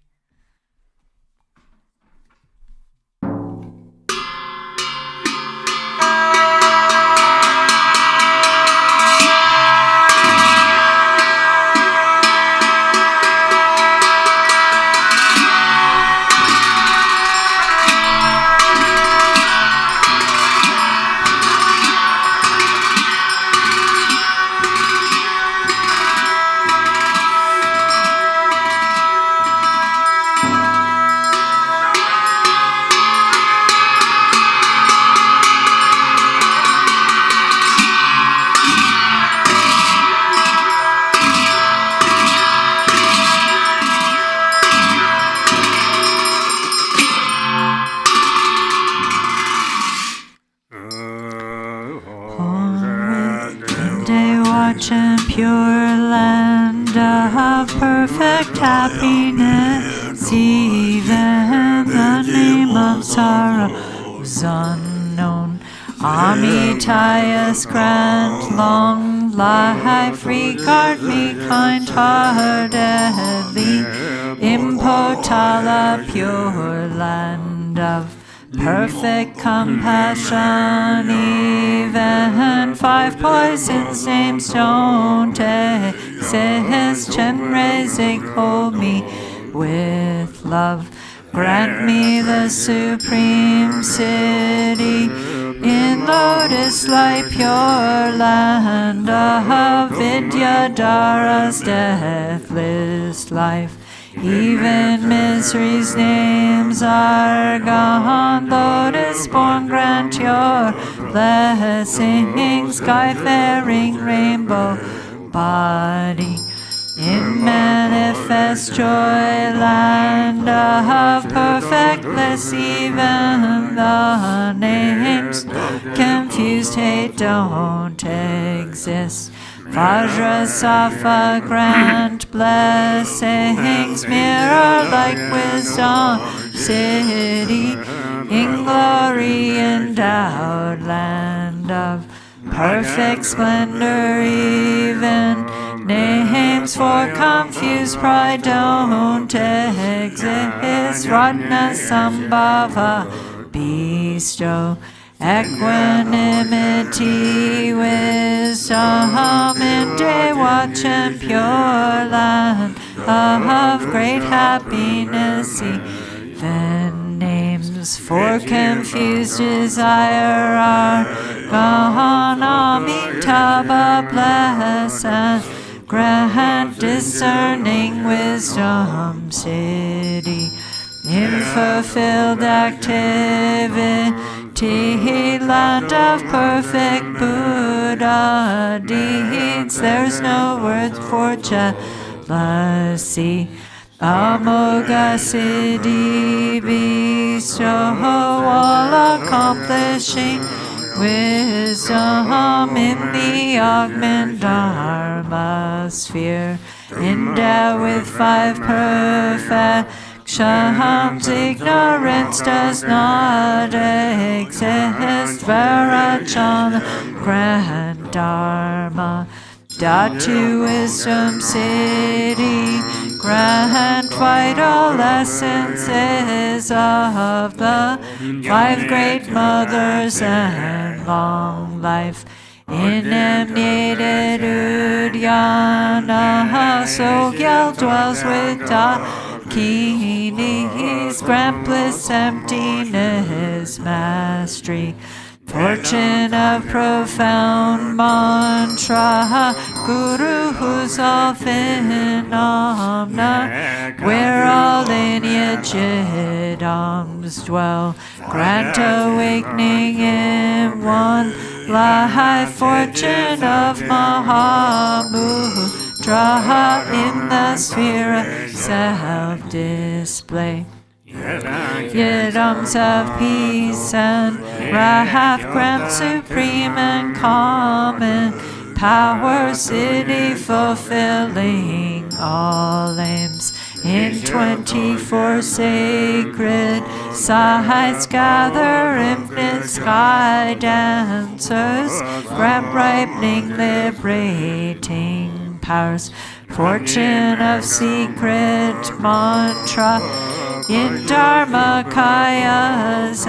Pure land of perfect happiness, even the name of sorrow is unknown. Amitayas grant long life, regard me kind-heartedly. Impotala, pure land of perfect compassion, even 5 poisons names don't exist. Chenrezig, hold me with love. Grant me the supreme city in lotus light, pure land of Vidyadhara's deathless life. Even misery's names are gone. Lotus-born, grant your blessings, sky-faring rainbow body. In manifest joy, land of perfect bliss, even the names confused hate don't exist. Vajrasattva, grant blessings, mirror-like wisdom city, in glory endowed, land of perfect splendor. Even names for confused pride don't exist. Ratnasambhava, bestow equanimity, wisdom in day watch, and pure land of great happiness. Even names for confused desire are gone. Amitabha, bless and grant discerning wisdom city, in fulfilled activity, land of perfect Buddha deeds. There's no word for jealousy. Amoga siddhi, bestow all accomplishing wisdom in the augment dharma sphere. Endowed with 5 perfections, ignorance does not exist. Varachana, grant dharma. Dhatu, wisdom city, grant vital essences of the 5 great mothers and long life. Inemnated Uddiyana, Sogyal dwells with Dakinis, grant bliss, emptiness, mastery. Fortune of profound mantra, Guru who's all phenomena, where all lineage idams dwell. Grant awakening in one life, fortune of Mahamudra in the sphere of self-display. Yidams of peace and wrath, grant supreme and common power, city fulfilling all aims in 24 sacred sides gather infinite sky dancers, grant ripening, liberating powers. Fortune of secret mantra in Dharmakaya's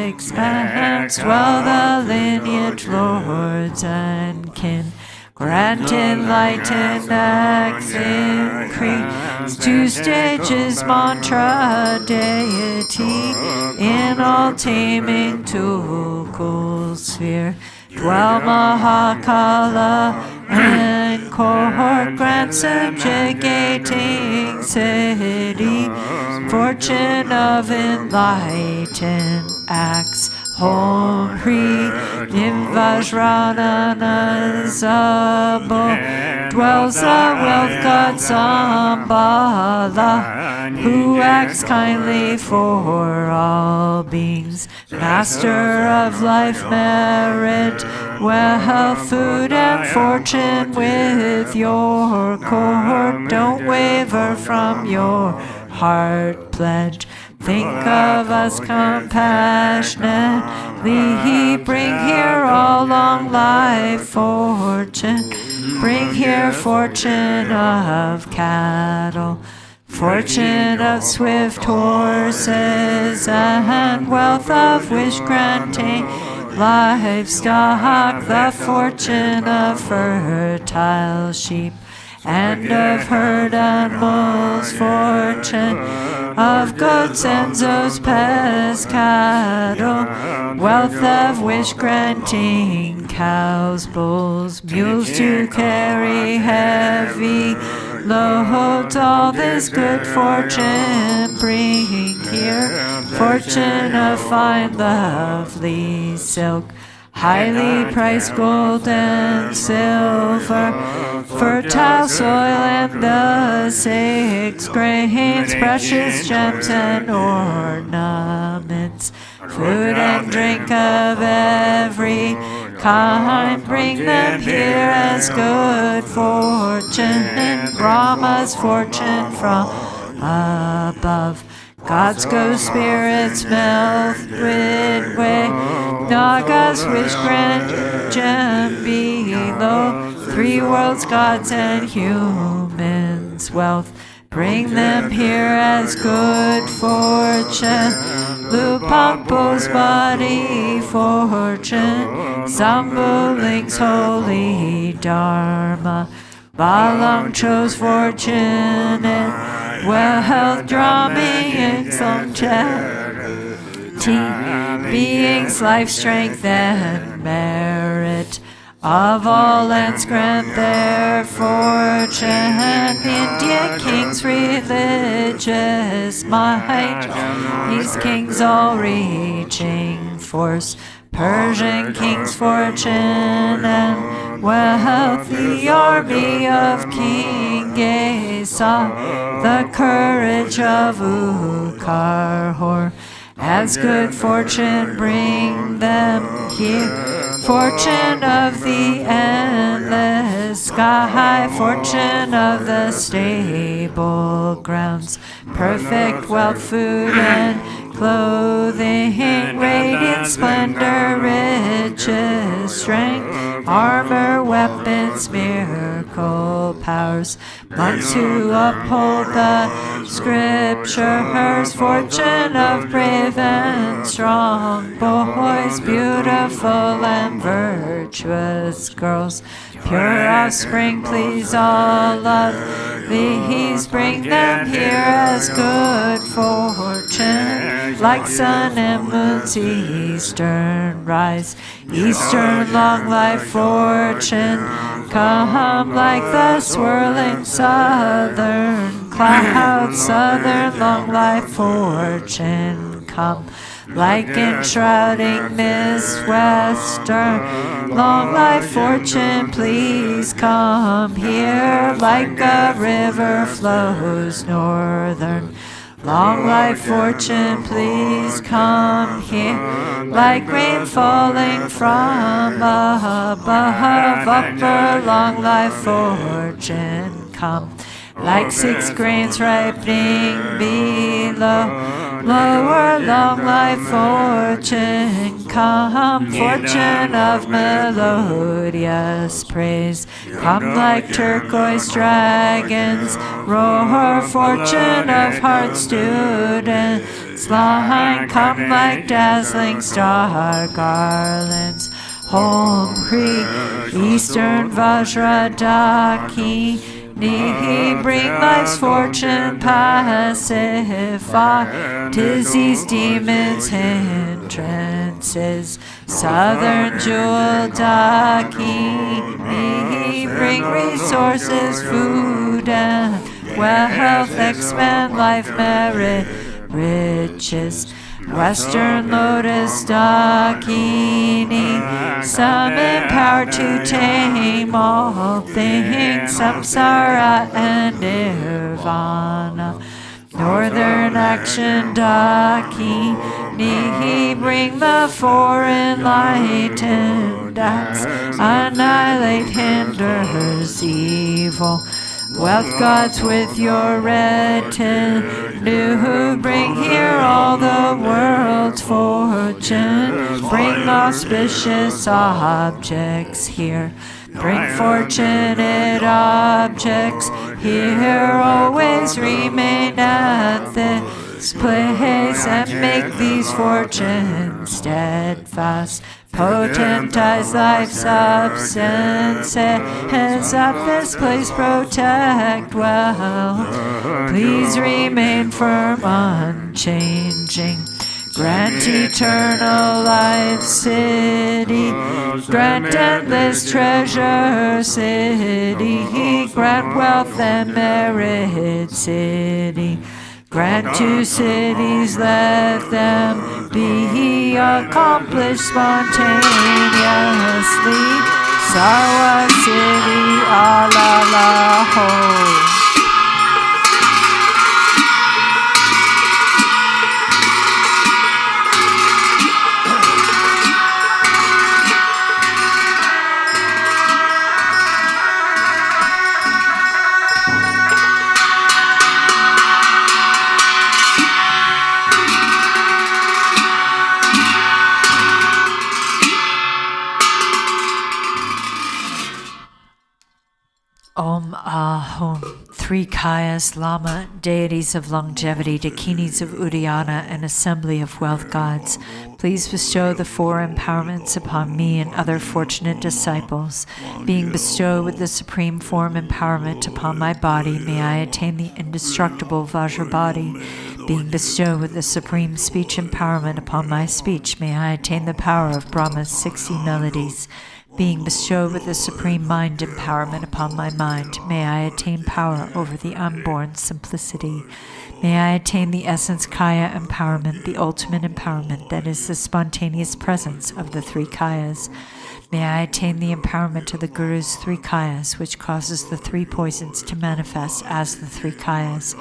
expanse, dwell the lineage lords and kin. Grant enlightened acts increase, 2 stages mantra deity, in all taming to cool sphere. Dwell Mahakala and cohort, grant subjugating city, fortune of enlightened acts. Home Pri Nimvajranana's abode, dwells the wealth god Sambala, who acts kindly for all beings. Master of life, merit, wealth, food, and fortune with your cohort. Don't waver from your heart pledge. Think of us compassionately. Bring here all long life fortune. Bring here fortune of cattle, fortune of swift horses, and wealth of wish granting livestock, the fortune of fertile sheep and of herd animals, fortune of goats and zoos, pests, cattle, wealth of wish granting cows, bulls, mules to carry heavy loads. All this good fortune bring here, fortune of fine lovely silk, highly priced gold and silver, fertile soil and the 6 grains, precious gems and ornaments, food and drink of every kind. Bring them here as good fortune, in Brahma's fortune from above. God's ghost spirits melt with way, Nagas wish grant gem below, 3 worlds, gods and humans, wealth. Bring them here as good fortune, Lupampo's body fortune, Sambuling's holy dharma, Balang chose fortune and wealth, drumming in some charity, beings, life, strength, and merit. Of all lands grant their fortune, Indian kings religious might, these kings all reaching force, Persian kings fortune and wealth, the army of King Asa, the courage of Ukarhor, as good fortune bring them here, fortune of the endless sky, fortune of the stable grounds, perfect wealth, food, and clothing, radiant splendor, riches, strength, armor, weapons, miracle powers, monks who uphold the scriptures, fortune of brave and strong boys, beautiful and virtuous girls, pure offspring, please all of these. Bring them here as good fortune, like sun and moon's eastern rise, eastern long life fortune, come like the swirling southern clouds, southern long life fortune, come like enshrouding mist, western long life fortune, please come here, like a river flows northern long life fortune, please come here, like rain falling from above, upper long life fortune, come like 6 grains ripening below. Lower long life fortune come, fortune of melodious praise. Come like turquoise dragons, roar, fortune of heart students. Line, come like dazzling star garlands. Home, Kri, Eastern Vajradaki. Bring life's fortune pacify, disease, demons, hindrances. Southern jewel Daki, bring resources, food and wealth, expand life, merit, riches. Western lotus Dakini, summon power to tame all things, samsara and nirvana. Northern action Dakini, bring the four enlightened acts, annihilate, hinders evil. Wealth gods with your retinue, bring here all the world's fortune. Bring auspicious objects here. Bring fortunate objects here. Always remain at this place and make these fortunes steadfast. Potentize life substances of this place, protect well. Please remain firm, unchanging. Grant eternal life, city. Grant endless treasure, city. Grant wealth and merit, city. Grant to cities, let them be accomplished spontaneously. Sarwa city, Alalaho. Om Ahom. 3 Kayas, Lama, deities of longevity, dakinis of Uddiyana, and assembly of wealth gods, please bestow the 4 empowerments upon me and other fortunate disciples. Being bestowed with the supreme form empowerment upon my body, may I attain the indestructible Vajra body. Being bestowed with the supreme speech empowerment upon my speech, may I attain the power of Brahma's 60 melodies. Being bestowed with the supreme mind empowerment upon my mind, may I attain power over the unborn simplicity. May I attain the essence Kaya empowerment, the ultimate empowerment that is the spontaneous presence of the 3 Kayas. May I attain the empowerment of the Guru's 3 Kayas, which causes the 3 poisons to manifest as the 3 Kayas.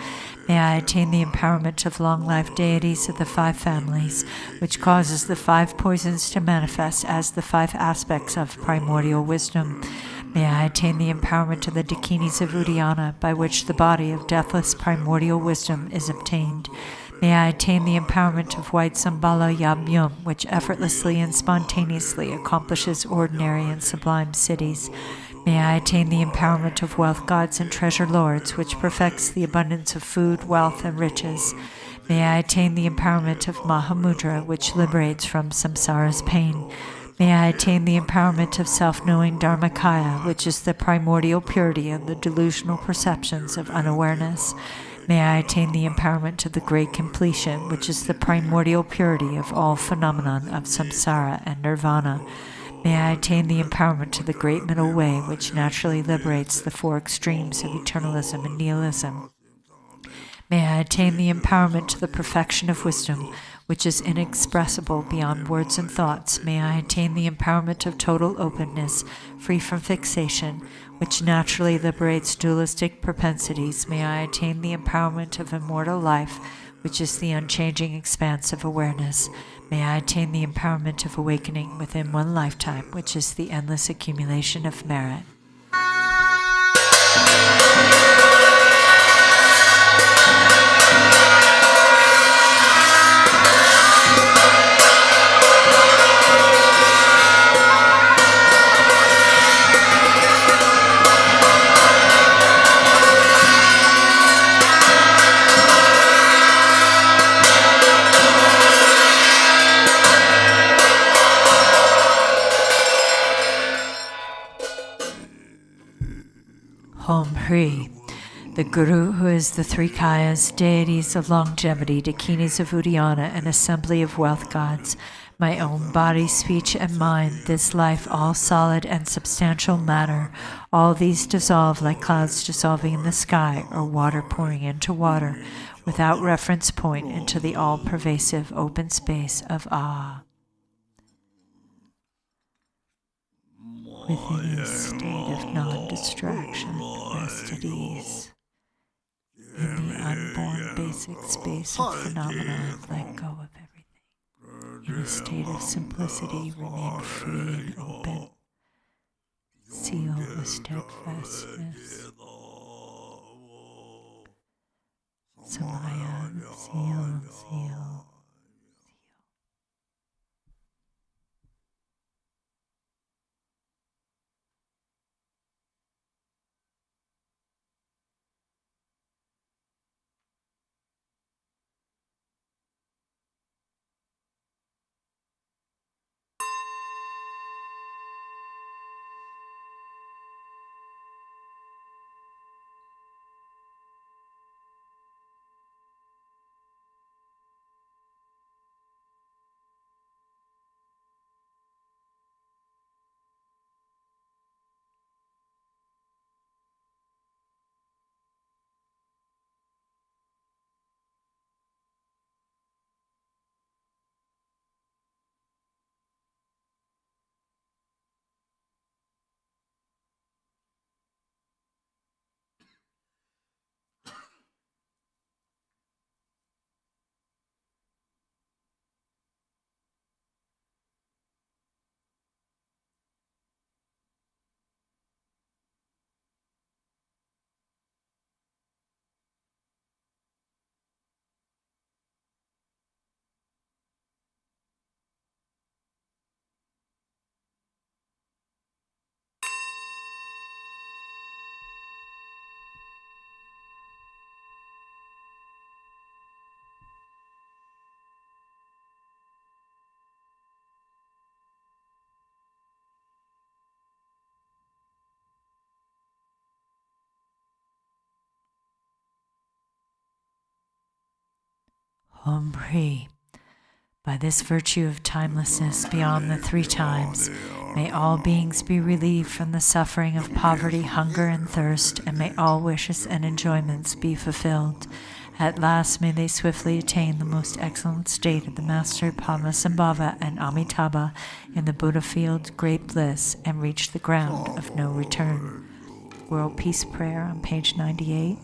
May I attain the empowerment of long-life deities of the 5 families, which causes the 5 poisons to manifest as the 5 aspects of primordial wisdom. May I attain the empowerment of the dakinis of Uddiyana, by which the body of deathless primordial wisdom is obtained. May I attain the empowerment of white Sambala Yam-yum, which effortlessly and spontaneously accomplishes ordinary and sublime cities. May I attain the empowerment of wealth gods and treasure lords, which perfects the abundance of food, wealth, and riches. May I attain the empowerment of Mahamudra, which liberates from samsara's pain. May I attain the empowerment of self-knowing Dharmakaya, which is the primordial purity of the delusional perceptions of unawareness. May I attain the empowerment of the great completion, which is the primordial purity of all phenomenon of samsara and nirvana. May I attain the empowerment of the great middle way, which naturally liberates the 4 extremes of eternalism and nihilism. May I attain the empowerment to the perfection of wisdom, which is inexpressible beyond words and thoughts. May I attain the empowerment of total openness, free from fixation, which naturally liberates dualistic propensities. May I attain the empowerment of immortal life, which is the unchanging expanse of awareness. May I attain the empowerment of awakening within one lifetime, which is the endless accumulation of merit. Pri. The Guru, who is the three Kayas, deities of longevity, Dakinis of Uddiyana, and assembly of wealth gods, my own body, speech, and mind, this life, all solid and substantial matter, all these dissolve like clouds dissolving in the sky or water pouring into water, without reference point into the all-pervasive open space of Ah. Within a state of non-distraction, rest at ease. In the unborn basic space of phenomena, let go of everything. In a state of simplicity, remain free and open. Seal with steadfastness. Samaya, seal. Om Pri. By this virtue of timelessness beyond the three times, may all beings be relieved from the suffering of poverty, hunger, and thirst, and may all wishes and enjoyments be fulfilled. At last may they swiftly attain the most excellent state of the Master Padmasambhava and Amitabha in the Buddha field, great bliss, and reach the ground of no return. World Peace Prayer on page 98.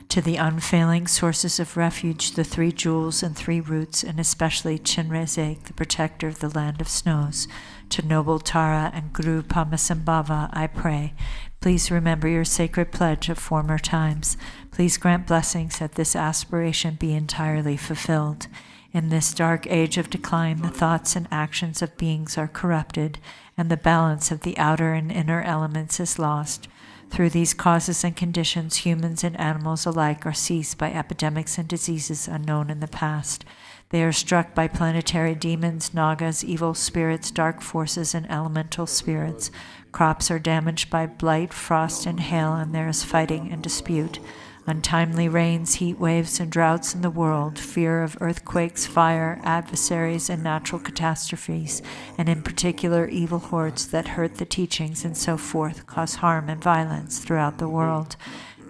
To the unfailing sources of refuge, the three jewels and three roots, and especially Chinrezig, the protector of the land of snows, to noble Tara and Guru Padmasambhava, I pray, please remember your sacred pledge of former times. Please grant blessings that this aspiration be entirely fulfilled. In this dark age of decline, the thoughts and actions of beings are corrupted, and the balance of the outer and inner elements is lost. Through these causes and conditions, humans and animals alike are seized by epidemics and diseases unknown in the past. They are struck by planetary demons, nagas, evil spirits, dark forces, and elemental spirits. Crops are damaged by blight, frost, and hail, and there is fighting and dispute. Untimely rains, heat waves, and droughts in the world, fear of earthquakes, fire, adversaries, and natural catastrophes, and in particular evil hordes that hurt the teachings and so forth, cause harm and violence throughout the world.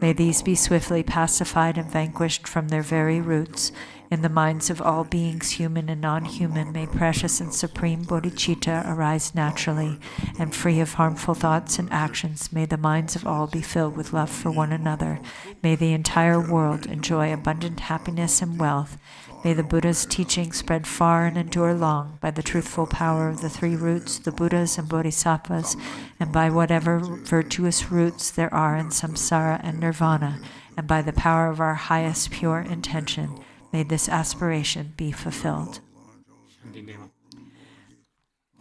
May these be swiftly pacified and vanquished from their very roots. In the minds of all beings, human and non-human, may precious and supreme bodhicitta arise naturally, and free of harmful thoughts and actions, may the minds of all be filled with love for one another. May the entire world enjoy abundant happiness and wealth. May the Buddha's teachings spread far and endure long by the truthful power of the three roots, the Buddhas and Bodhisattvas, and by whatever virtuous roots there are in samsara and nirvana, and by the power of our highest pure intention. May this aspiration be fulfilled.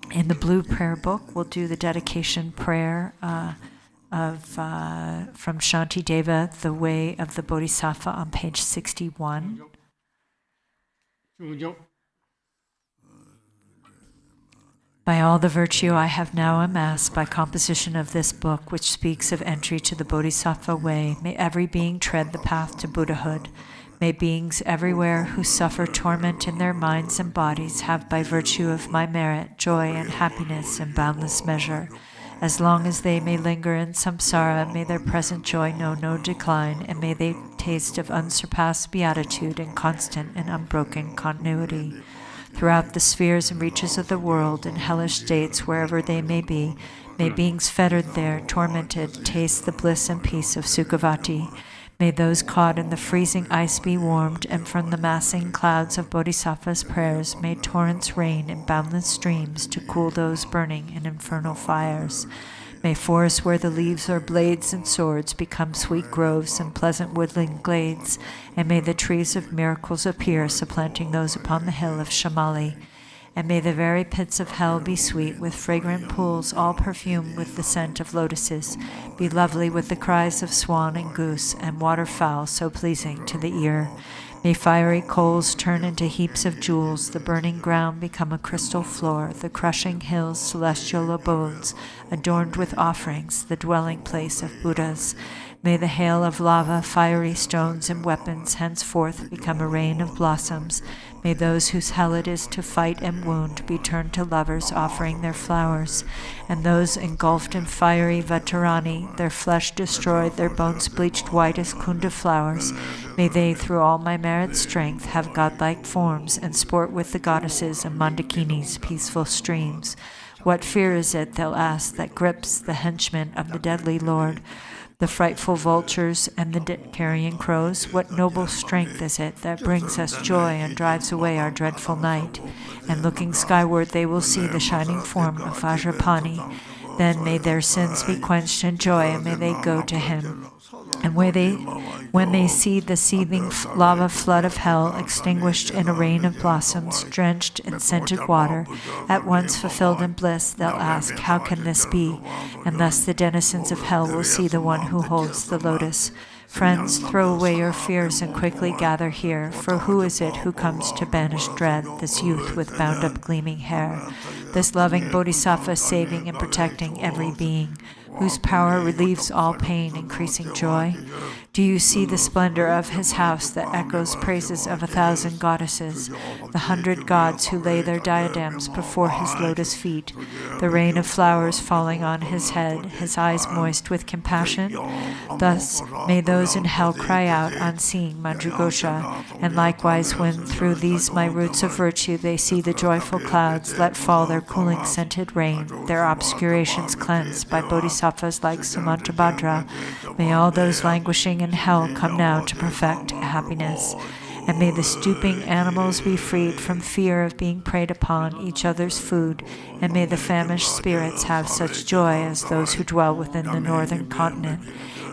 In the blue prayer book, we'll do the dedication prayer from Shanti Deva, The Way of the Bodhisattva, on page 61. By all the virtue I have now amassed by composition of this book, which speaks of entry to the Bodhisattva way, may every being tread the path to Buddhahood. May beings everywhere who suffer torment in their minds and bodies have by virtue of my merit joy and happiness in boundless measure. As long as they may linger in samsara, may their present joy know no decline, and may they taste of unsurpassed beatitude in constant and unbroken continuity. Throughout the spheres and reaches of the world, in hellish states wherever they may be, may beings fettered there, tormented, taste the bliss and peace of Sukhavati. May those caught in the freezing ice be warmed, and from the massing clouds of Bodhisattva's prayers may torrents rain in boundless streams to cool those burning in infernal fires. May forests where the leaves are blades and swords become sweet groves and pleasant woodland glades, and may the trees of miracles appear, supplanting those upon the hill of Shamali. And may the very pits of hell be sweet, with fragrant pools all perfumed with the scent of lotuses, be lovely with the cries of swan and goose, and waterfowl so pleasing to the ear. May fiery coals turn into heaps of jewels, the burning ground become a crystal floor, the crushing hills celestial abodes, adorned with offerings, the dwelling place of Buddhas. May the hail of lava, fiery stones, and weapons henceforth become a rain of blossoms. May those whose hell it is to fight and wound be turned to lovers offering their flowers. And those engulfed in fiery Vatarani, their flesh destroyed, their bones bleached white as kunda flowers. May they, through all my merit strength, have godlike forms and sport with the goddesses and Mandakini's peaceful streams. What fear is it, they'll ask, that grips the henchmen of the deadly Lord? The frightful vultures and the carrion crows, what noble strength is it that brings us joy and drives away our dreadful night? And looking skyward they will see the shining form of Vajrapani. Then may their sins be quenched in joy, and may they go to him. And when they see the seething lava flood of hell extinguished in a rain of blossoms, drenched in scented water, at once fulfilled in bliss, they'll ask, how can this be? And thus the denizens of hell will see the one who holds the lotus. Friends, throw away your fears and quickly gather here, for who is it who comes to banish dread, this youth with bound-up gleaming hair, this loving bodhisattva saving and protecting every being, whose power relieves all pain, increasing joy? Do you see the splendor of his house that echoes praises of 1,000 goddesses, the 100 gods who lay their diadems before his lotus feet, the rain of flowers falling on his head, his eyes moist with compassion? Thus may those in hell cry out on seeing Manjughosha, and likewise when through these my roots of virtue they see the joyful clouds let fall their cooling scented rain, their obscurations cleansed by bodhisattvas like Samantabhadra. May all those languishing in hell come now to perfect happiness. And may the stooping animals be freed from fear of being preyed upon, each other's food, and may the famished spirits have such joy as those who dwell within the northern continent.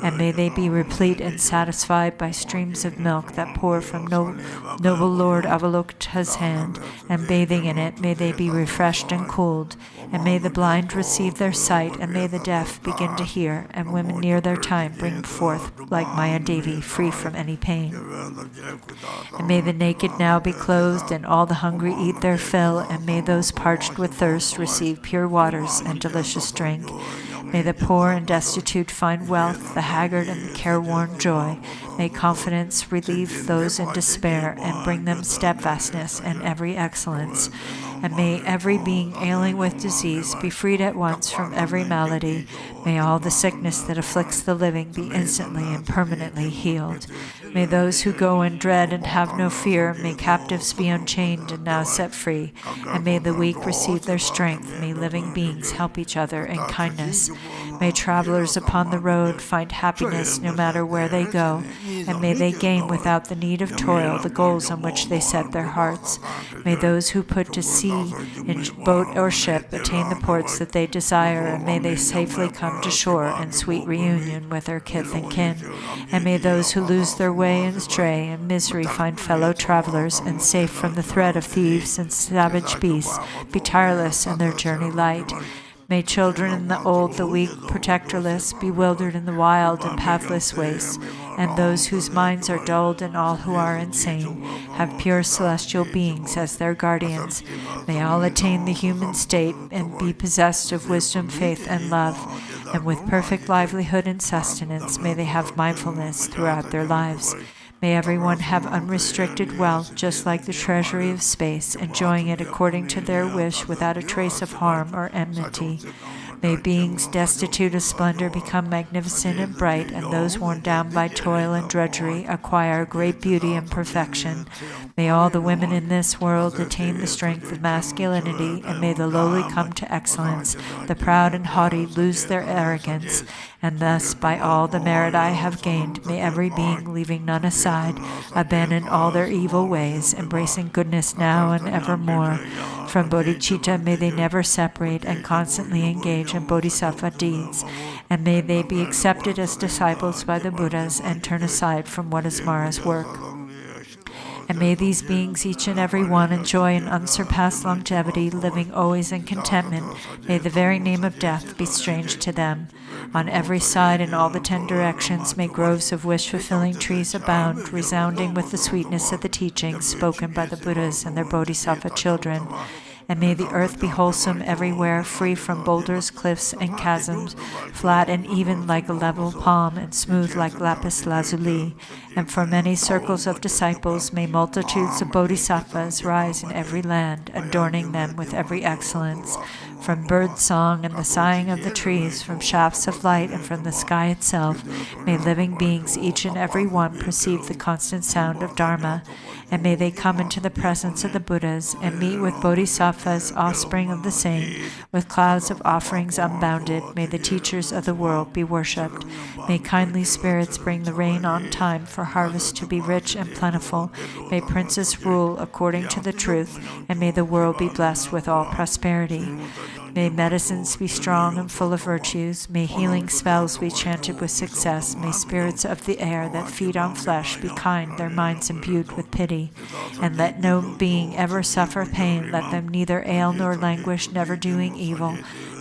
And may they be replete and satisfied by streams of milk that pour from noble Lord Avalokita's hand, and bathing in it may they be refreshed and cooled. And may the blind receive their sight, and may the deaf begin to hear, and women near their time bring forth like Maya Devi, free from any pain. And may the naked now be clothed, and all the hungry eat their fill, and may those parched with thirst receive pure waters and delicious drink. May the poor and destitute find wealth, the haggard and the careworn joy. May confidence relieve those in despair and bring them steadfastness and every excellence. And may every being ailing with disease be freed at once from every malady. May all the sickness that afflicts the living be instantly and permanently healed. May those who go in dread and have no fear, may captives be unchained and now set free. And may the weak receive their strength. May living beings help each other in kindness. May travelers upon the road find happiness no matter where they go, and may they gain without the need of toil the goals on which they set their hearts. May those who put to sea in boat or ship attain the ports that they desire, and may they safely come to shore in sweet reunion with their kith and kin. And may those who lose their way and stray in misery find fellow travelers, and safe from the threat of thieves and savage beasts, be tireless in their journey light. May children and the old, the weak, protectorless, bewildered in the wild and pathless wastes, and those whose minds are dulled and all who are insane have pure celestial beings as their guardians. May all attain the human state and be possessed of wisdom, faith, and love, and with perfect livelihood and sustenance may they have mindfulness throughout their lives. May everyone have unrestricted wealth, just like the treasury of space, enjoying it according to their wish without a trace of harm or enmity. May beings destitute of splendor become magnificent and bright, and those worn down by toil and drudgery acquire great beauty and perfection. May all the women in this world attain the strength of masculinity, and may the lowly come to excellence, the proud and haughty lose their arrogance, and thus, by all the merit I have gained, may every being, leaving none aside, abandon all their evil ways, embracing goodness now and evermore. From bodhicitta may they never separate and constantly engage in bodhisattva deeds, and may they be accepted as disciples by the Buddhas and turn aside from what is Mara's work. And may these beings, each and every one, enjoy an unsurpassed longevity, living always in contentment. May the very name of death be strange to them. On every side, in all the 10 directions, may groves of wish-fulfilling trees abound, resounding with the sweetness of the teachings spoken by the Buddhas and their bodhisattva children. And may the earth be wholesome everywhere, free from boulders, cliffs, and chasms, flat and even like a level palm, and smooth like lapis lazuli. And for many circles of disciples, may multitudes of bodhisattvas rise in every land, adorning them with every excellence. From bird song and the sighing of the trees, from shafts of light and from the sky itself, may living beings, each and every one, perceive the constant sound of Dharma, and may they come into the presence of the Buddhas and meet with bodhisattvas, offspring of the same, with clouds of offerings unbounded. May the teachers of the world be worshipped. May kindly spirits bring the rain on time for harvest to be rich and plentiful. May princes rule according to the truth, and may the world be blessed with all prosperity. May medicines be strong and full of virtues. May healing spells be chanted with success. May spirits of the air that feed on flesh be kind, their minds imbued with pity. And let no being ever suffer pain. Let them neither ail nor languish, never doing evil.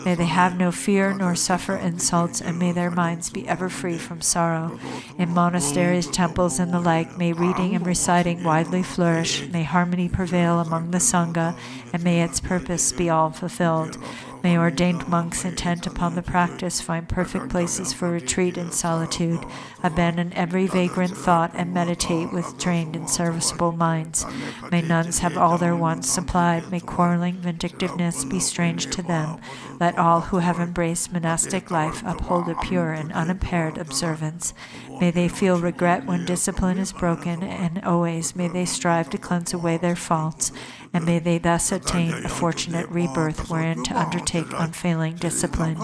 May they have no fear nor suffer insults, and may their minds be ever free from sorrow. In monasteries, temples, and the like, may reading and reciting widely flourish. May harmony prevail among the Sangha, and may its purpose be all fulfilled. May ordained monks intent upon the practice find perfect places for retreat and solitude, abandon every vagrant thought, and meditate with trained and serviceable minds. May nuns have all their wants supplied. May quarreling vindictiveness be strange to them. Let all who have embraced monastic life uphold a pure and unimpaired observance. May they feel regret when discipline is broken, and always may they strive to cleanse away their faults, and may they thus attain a fortunate rebirth wherein to undertake unfailing discipline.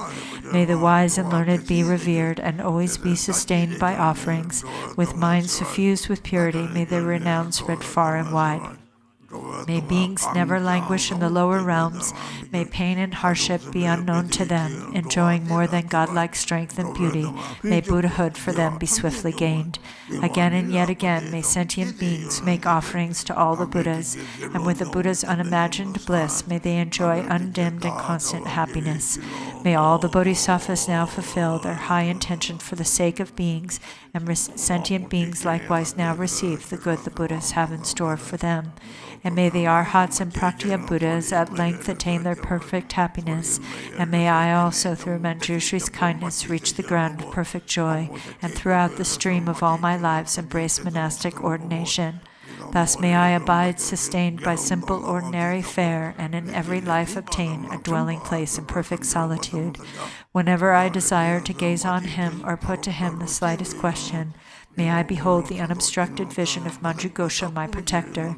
May the wise and learned be revered, and always be sustained by offerings. With minds suffused with purity, may their renown spread far and wide. May beings never languish in the lower realms. May pain and hardship be unknown to them, enjoying more than godlike strength and beauty. May Buddhahood for them be swiftly gained. Again and yet again may sentient beings make offerings to all the Buddhas, and with the Buddha's unimagined bliss may they enjoy undimmed and constant happiness. May all the bodhisattvas now fulfill their high intention for the sake of beings, and sentient beings likewise now receive the good the Buddhas have in store for them. And may the Arhats and Praktya Buddhas at length attain their perfect happiness, and may I also, through Manjushri's kindness, reach the ground of perfect joy, and throughout the stream of all my lives embrace monastic ordination. Thus may I abide sustained by simple ordinary fare, and in every life obtain a dwelling place in perfect solitude. Whenever I desire to gaze on him or put to him the slightest question, may I behold the unobstructed vision of Manjughosha, my protector.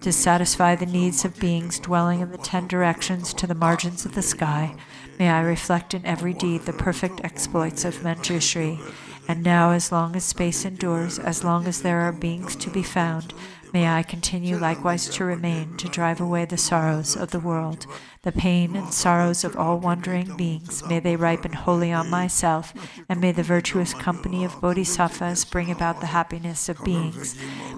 To satisfy the needs of beings dwelling in the 10 directions to the margins of the sky, may I reflect in every deed the perfect exploits of Manjushri. And now, as long as space endures, as long as there are beings to be found, may I continue likewise to remain, to drive away the sorrows of the world, the pain and sorrows of all wandering beings. May they ripen wholly on myself, and may the virtuous company of bodhisattvas bring about the happiness of beings.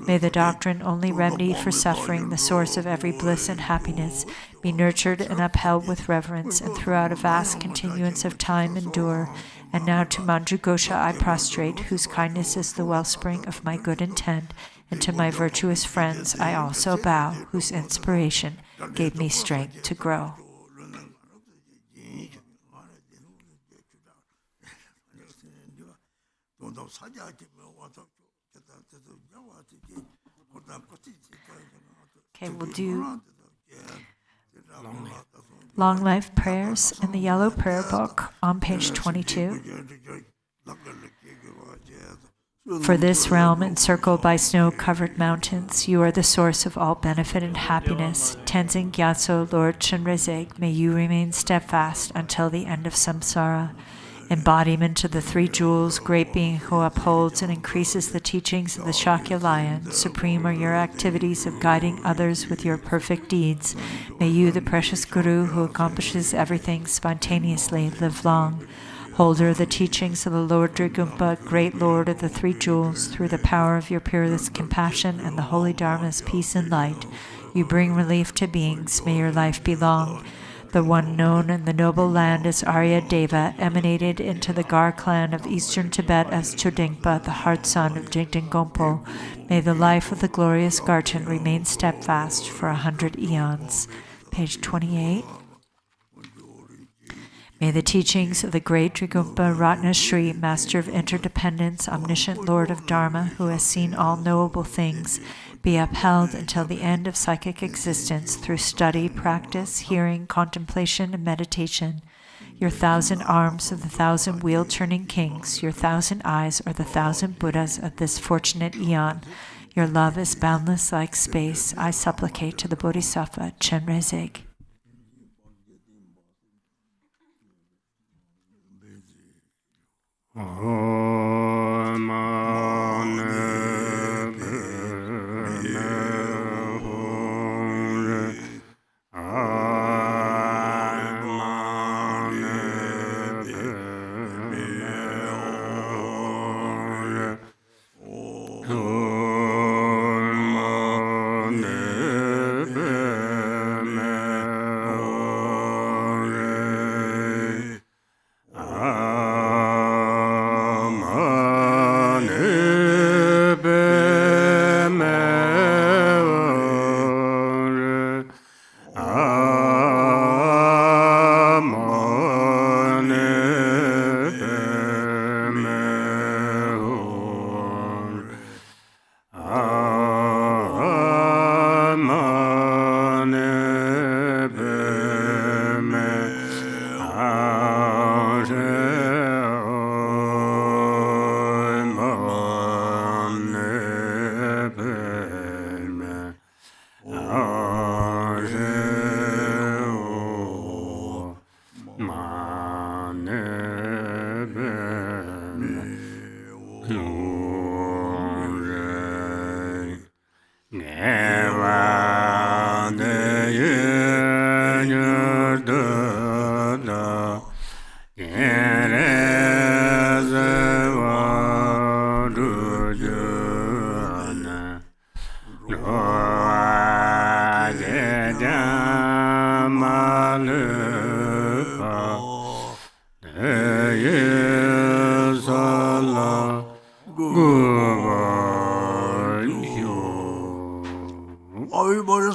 May the doctrine only remedy for suffering, the source of every bliss and happiness, be nurtured and upheld with reverence, and throughout a vast continuance of time endure. And now to Manjughosha I prostrate, whose kindness is the wellspring of my good intent, and to my virtuous friends I also bow, whose inspiration gave me strength to grow. Okay, we'll do long life prayers in the yellow prayer book on page 22. For this realm encircled by snow-covered mountains, you are the source of all benefit and happiness. Tenzin Gyatso, Lord Chenrezig, may you remain steadfast until the end of samsara. Embodiment of the three jewels, great being who upholds and increases the teachings of the Shakya Lion, supreme are your activities of guiding others with your perfect deeds. May you, the precious Guru who accomplishes everything spontaneously, live long. Holder of the teachings of the Lord Drigumpa, great Lord of the three jewels, through the power of your peerless compassion and the holy Dharma's peace and light, you bring relief to beings. May your life be long. The one known in the noble land as Arya Deva emanated into the Gar clan of eastern Tibet as Chodingpa, the heart son of Jigten Gompo. May the life of the glorious Garchen remain steadfast for 100 eons. Page 28. May the teachings of the great Drigumpa Ratnasri, Master of Interdependence, Omniscient Lord of Dharma, who has seen all knowable things, be upheld until the end of psychic existence through study, practice, hearing, contemplation, and meditation. Your 1,000 arms are the 1,000 wheel-turning kings. Your 1,000 eyes are the 1,000 Buddhas of this fortunate eon. Your love is boundless like space. I supplicate to the Bodhisattva Chenrezig.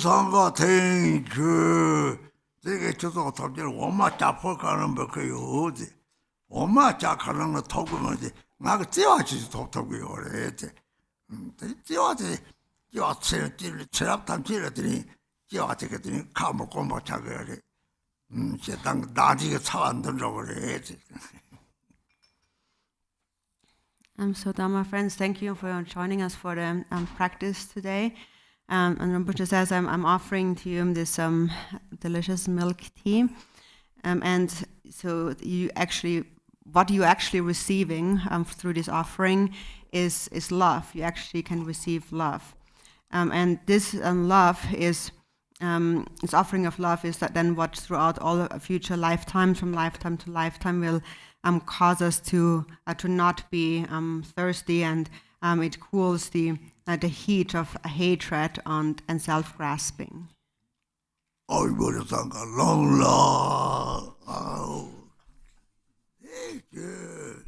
Sangha thank you. They just all talk to Oma Chapokan Bakayodi. Oma Chakaran talk about it. Nagachi talk to me already. You are saying, Trap Tanchiri, you are taking Kamo Combo Chagari. She done Daji Tawan over it. So, Dharma friends, thank you for joining us for the practice today. And Rinpoche says, I'm offering to you this delicious milk tea. And so what you're actually receiving through this offering is love. You actually can receive love. And this love is, this offering of love is that then what throughout all future lifetimes, from lifetime to lifetime, will cause us to not be thirsty, and it cools the heat of hatred and self-grasping. Long love. Thank you.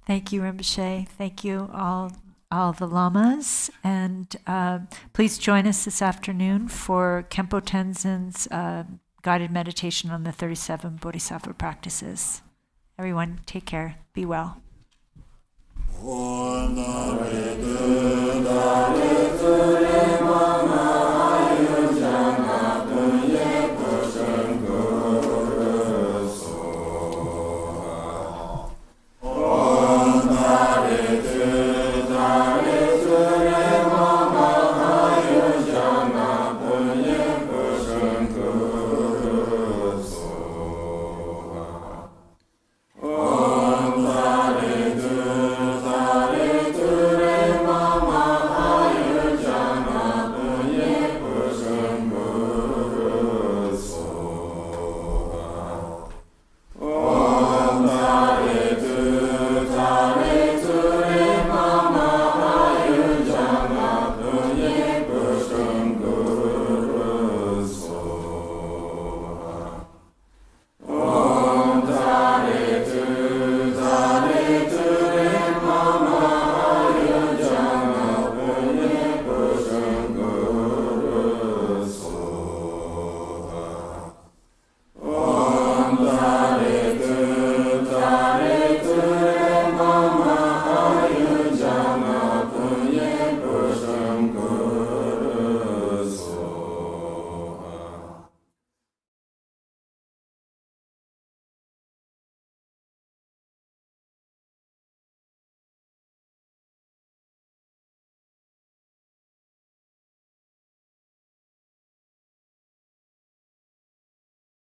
Thank you, Rinpoche. Thank you, all the Lamas. And please join us this afternoon for Khenpo Tenzin's guided meditation on the 37 Bodhisattva practices. Everyone, take care. Be well.